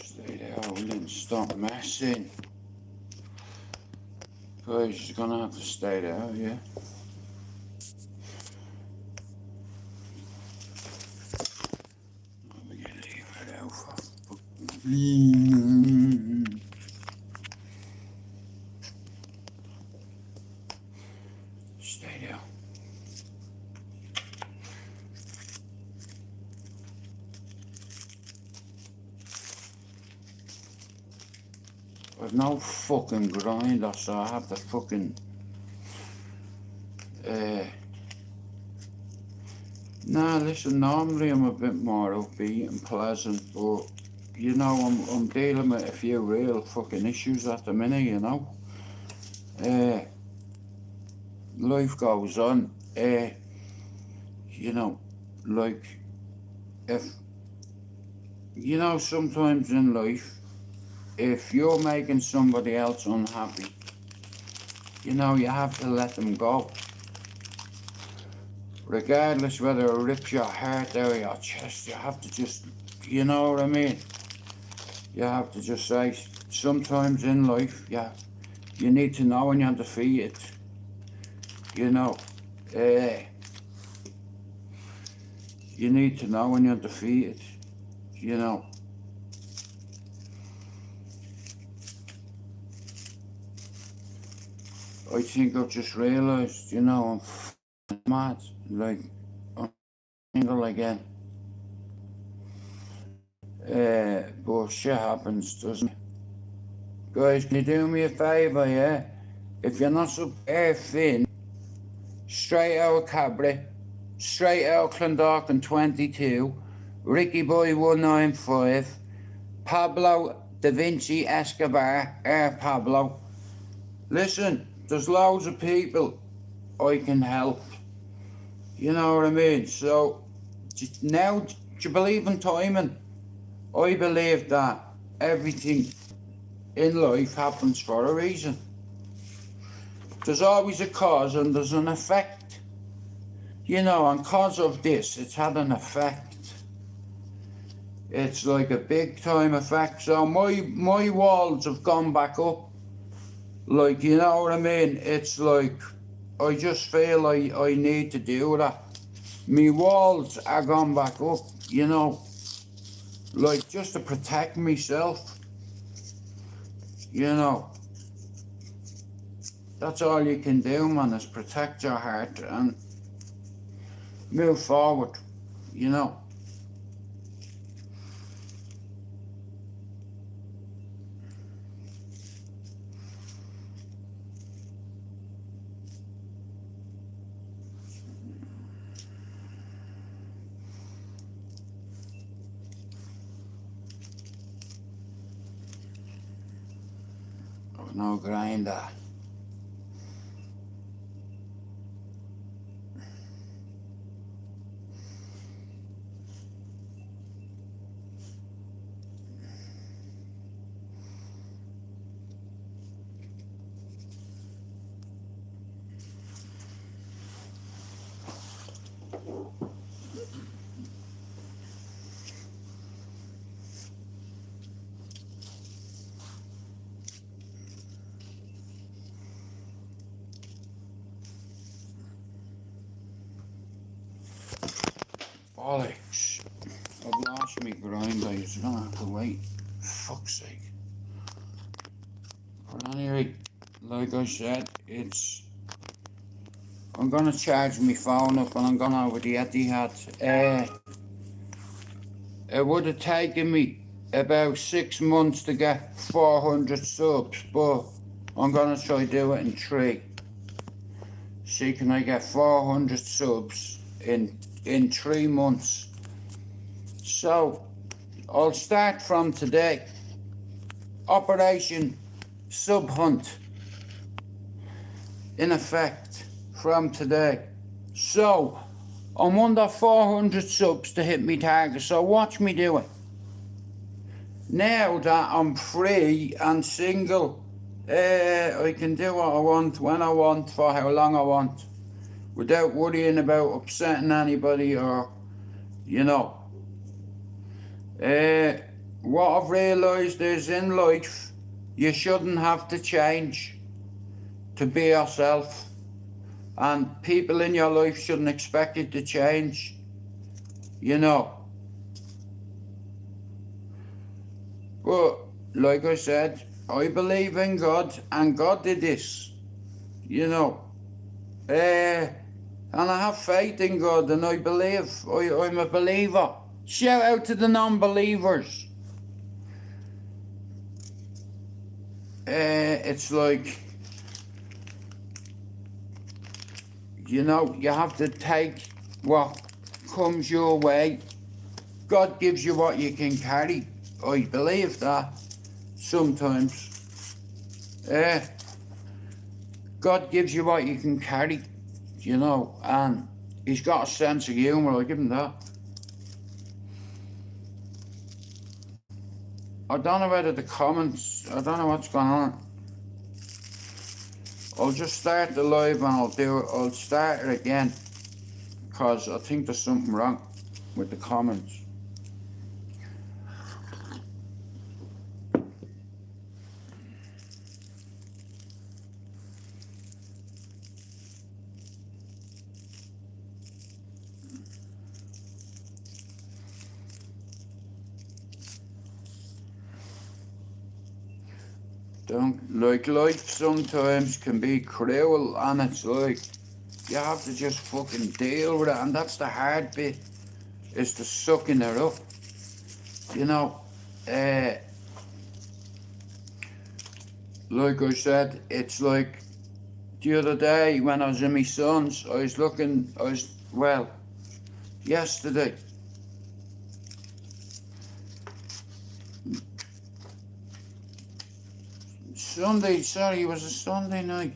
Stay there, Olin, stop messing. Guys, you're gonna have to stay there, yeah? I'm gonna leave it out for Stay there. I've no fucking grinder, so I have to fucking nah, listen, normally I'm a bit more upbeat and pleasant, but you know, I'm dealing with a few real fucking issues at the minute, you know. Life goes on. You know, like, if, you know, sometimes in life, if you're making somebody else unhappy, you know, you have to let them go. Regardless whether it rips your heart out of your chest, you have to just, you know what I mean? You have to just say, sometimes in life, yeah, you need to know when you're defeated. You know, you need to know when you're defeated, you know. I think I've just realised, you know, I'm mad, like, I'm single again. But shit happens, doesn't it? Guys, can you do me a favour, yeah? If you're not so thin, straight out of Cabri, straight out Clondalkin 22, Ricky Boy 195, Pablo Da Vinci Escobar, Pablo. Listen, there's loads of people I can help. You know what I mean? So, now, do you believe in timing? I believe that everything in life happens for a reason. There's always a cause and there's an effect. You know, and cause of this, it's had an effect. It's like a big time effect. So my walls have gone back up. Like, you know what I mean? It's like, I just feel I need to do that. My walls are gone back up, you know. Like, just to protect myself. You know. That's all you can do, man, is protect your heart and move forward, you know. I've no grinder. Bollocks. I've lost me grinder, you're gonna have to wait. Fuck's sake. But anyway, like I said, I'm gonna charge my phone up and I'm gonna over the Etihad. It would have taken me about 6 months to get 400 subs, but I'm gonna try do it in 3. See, can I get 400 subs in 3 months? So I'll start from today. Operation Sub Hunt in effect from today. So I'm under 400 subs to hit me target, so watch me do it. Now that I'm free and single, I can do what I want, when I want, for how long I want, without worrying about upsetting anybody or, you know. What I've realised is in life, you shouldn't have to change to be yourself. And people in your life shouldn't expect you to change, you know. But, like I said, I believe in God, and God did this, you know. And I have faith in God, and I believe, I'm a believer. Shout out to the non-believers. It's like, you know, you have to take what comes your way. God gives you what you can carry. I believe that sometimes. God gives you what you can carry, you know, and he's got a sense of humour, I'll give him that. I don't know whether the comments, I don't know what's going on. I'll just start the live and I'll start it again, because I think there's something wrong with the comments. Like, life sometimes can be cruel, and it's like, you have to just fucking deal with it, and that's the hard bit, is the sucking it up, you know. Like I said, it's like, the other day when I was in my son's, yesterday, it was a Sunday night.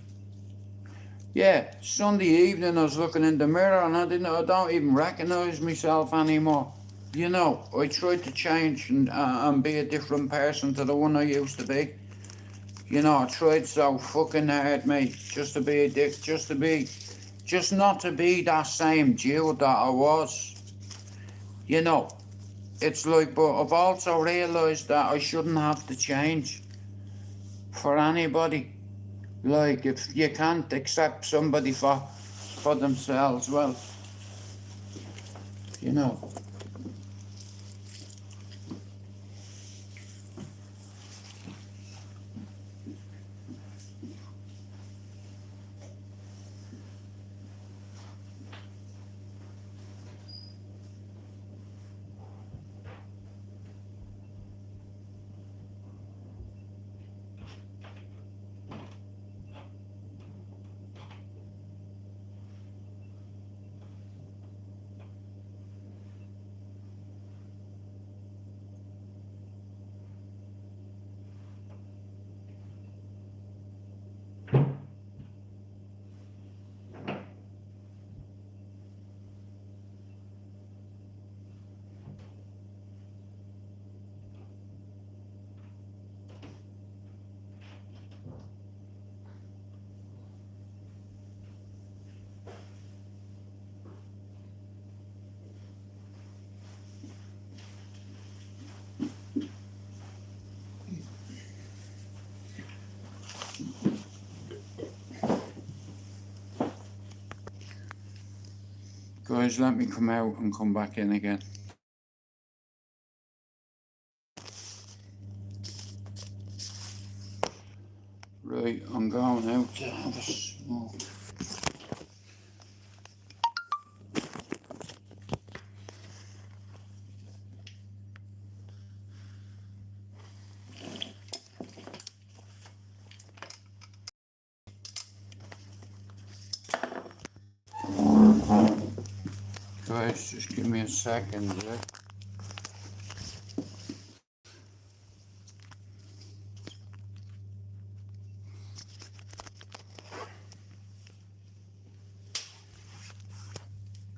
Yeah, Sunday evening I was looking in the mirror and I don't even recognise myself anymore. You know, I tried to change and be a different person to the one I used to be. You know, I tried so fucking hard, mate, just to be a dick, just not to be that same Jew that I was. You know, it's like, but I've also realised that I shouldn't have to change for anybody. Like, if you can't accept somebody for themselves, well, you know. Guys, let me come out and come back in again. Right, I'm going out to have a smoke. Guys, just give me a second, yeah?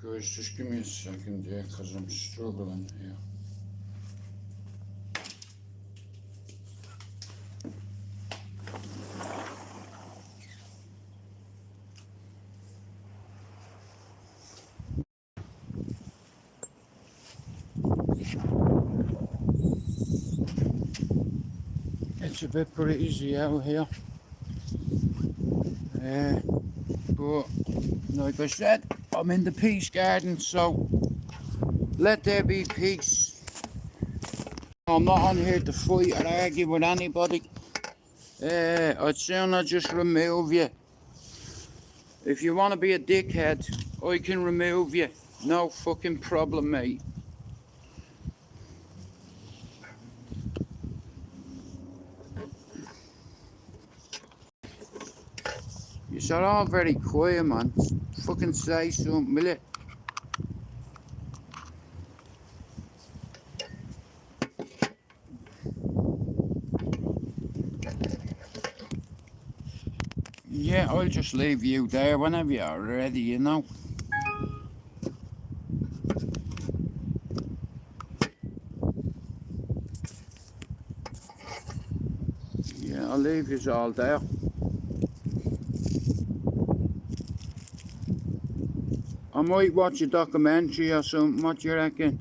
Guys, just give me a second, yeah, because I'm struggling here. It's a bit breezy out here. But like I said, I'm in the peace garden, so let there be peace. I'm not on here to fight or argue with anybody. I'd sooner just remove you. If you want to be a dickhead, I can remove you. No fucking problem, mate. You're all very quiet, man. Fucking say something, will you? Yeah, I'll just leave you there whenever you're ready, you know. Yeah, I'll leave you all there. I might watch a documentary or something, what do you reckon?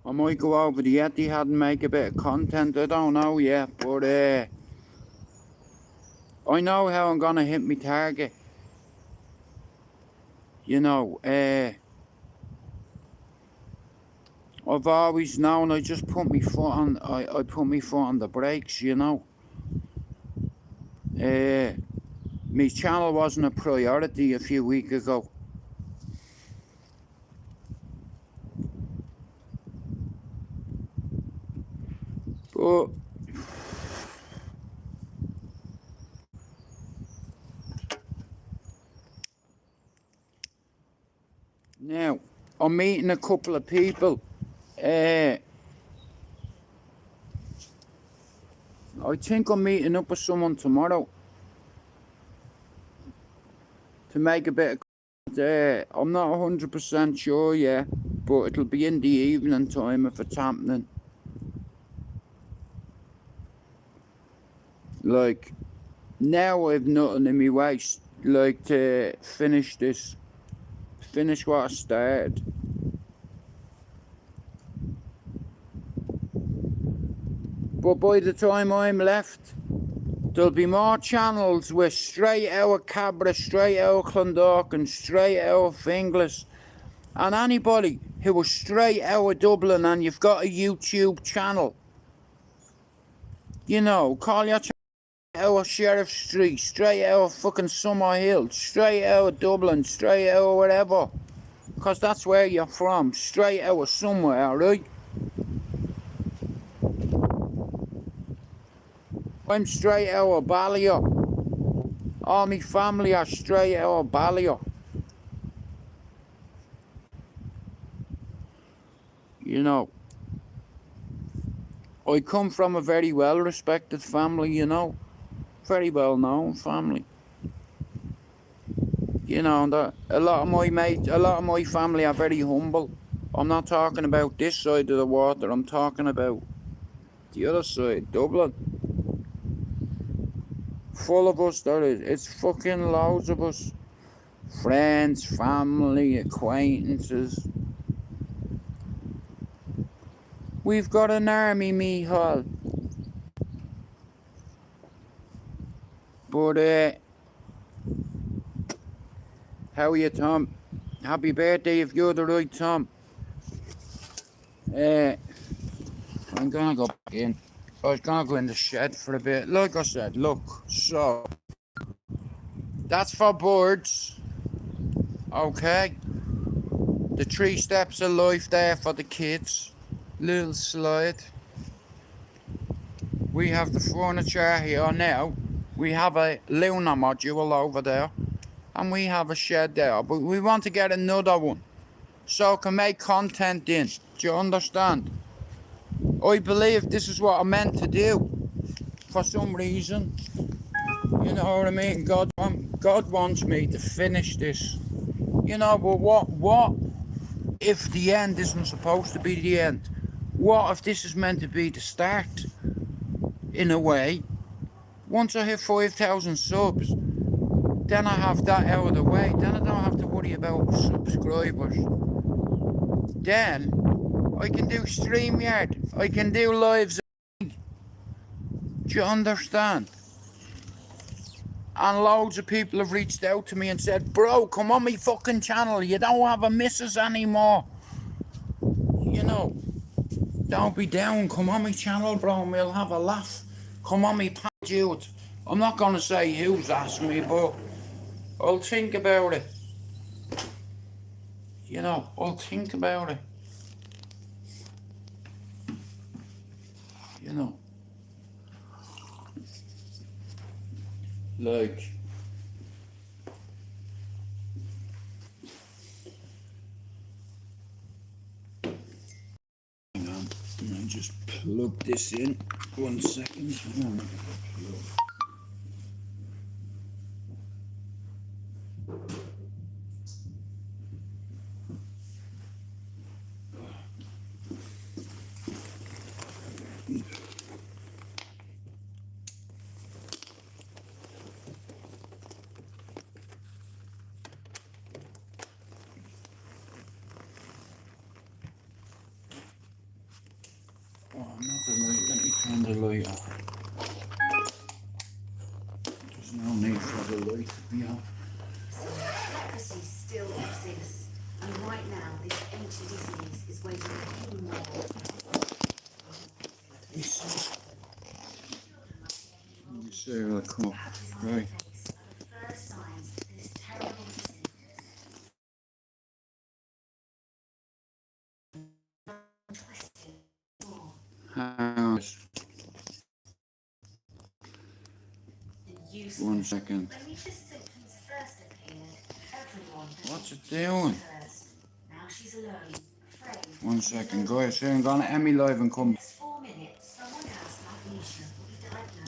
I might go over the Etihad and make a bit of content, I don't know yet, but I know how I'm gonna hit my target. You know, I've always known I just put my foot on, I put my foot on the brakes, you know. My channel wasn't a priority a few weeks ago. But now I'm meeting a couple of people. I think I'm meeting up with someone tomorrow to make a bit of content. I'm not 100% sure yet, but it'll be in the evening time if it's happening. Like, now I've nothing in my waist, like, to finish what I started. But by the time I'm left, there'll be more channels with straight out of Cabra, straight out of Clondalkin, straight out of Finglas. And anybody who was straight out of Dublin and you've got a YouTube channel, you know, call your channel out of Sheriff Street, straight out of fucking Summerhill, straight out of Dublin, straight out of wherever. Because that's where you're from, straight out of somewhere, right? I'm straight out of Ballyer. All my family are straight out of Ballyer. You know, I come from a very well-respected family, you know. Very well-known family. You know, a lot of my mates, a lot of my family are very humble. I'm not talking about this side of the water, I'm talking about the other side, Dublin. Full of us, there is. It's fucking loads of us. Friends, family, acquaintances. We've got an army, Michal. But, how are you, Tom? Happy birthday if you're the right Tom. I'm gonna go back in. I was gonna go in the shed for a bit. Like I said, look, so that's for birds. Okay. The 3 steps of life there for the kids. Little slide. We have the furniture here now. We have a lunar module over there. And we have a shed there. But we want to get another one. So I can make content in. Do you understand? I believe this is what I'm meant to do. For some reason. You know what I mean? God wants me to finish this. You know, but what if the end isn't supposed to be the end? What if this is meant to be the start? In a way. Once I hit 5,000 subs, then I have that out of the way. Then I don't have to worry about subscribers. Then I can do StreamYard. I can do lives. Do you understand? And loads of people have reached out to me and said, bro, come on my fucking channel. You don't have a missus anymore. You know, don't be down. Come on my channel, bro, and we'll have a laugh. Come on me dude. I'm not going to say who's asking me, but I'll think about it. You know, I'll think about it. You know. Like, hang on, I just plug this in. 1 second. Hang on. Let me turn the light off. There's no need for the light to be on. Leprosy still exists, and right now this ancient disease is waiting for any more. Let me see how I come up. Right. First signs of this terrible disease. Hang on. Useless. 1 second. When these symptoms first appeared, everyone What's it doing? first. Now she's alone, afraid. 1 second, guys. I'm gonna end me live and come.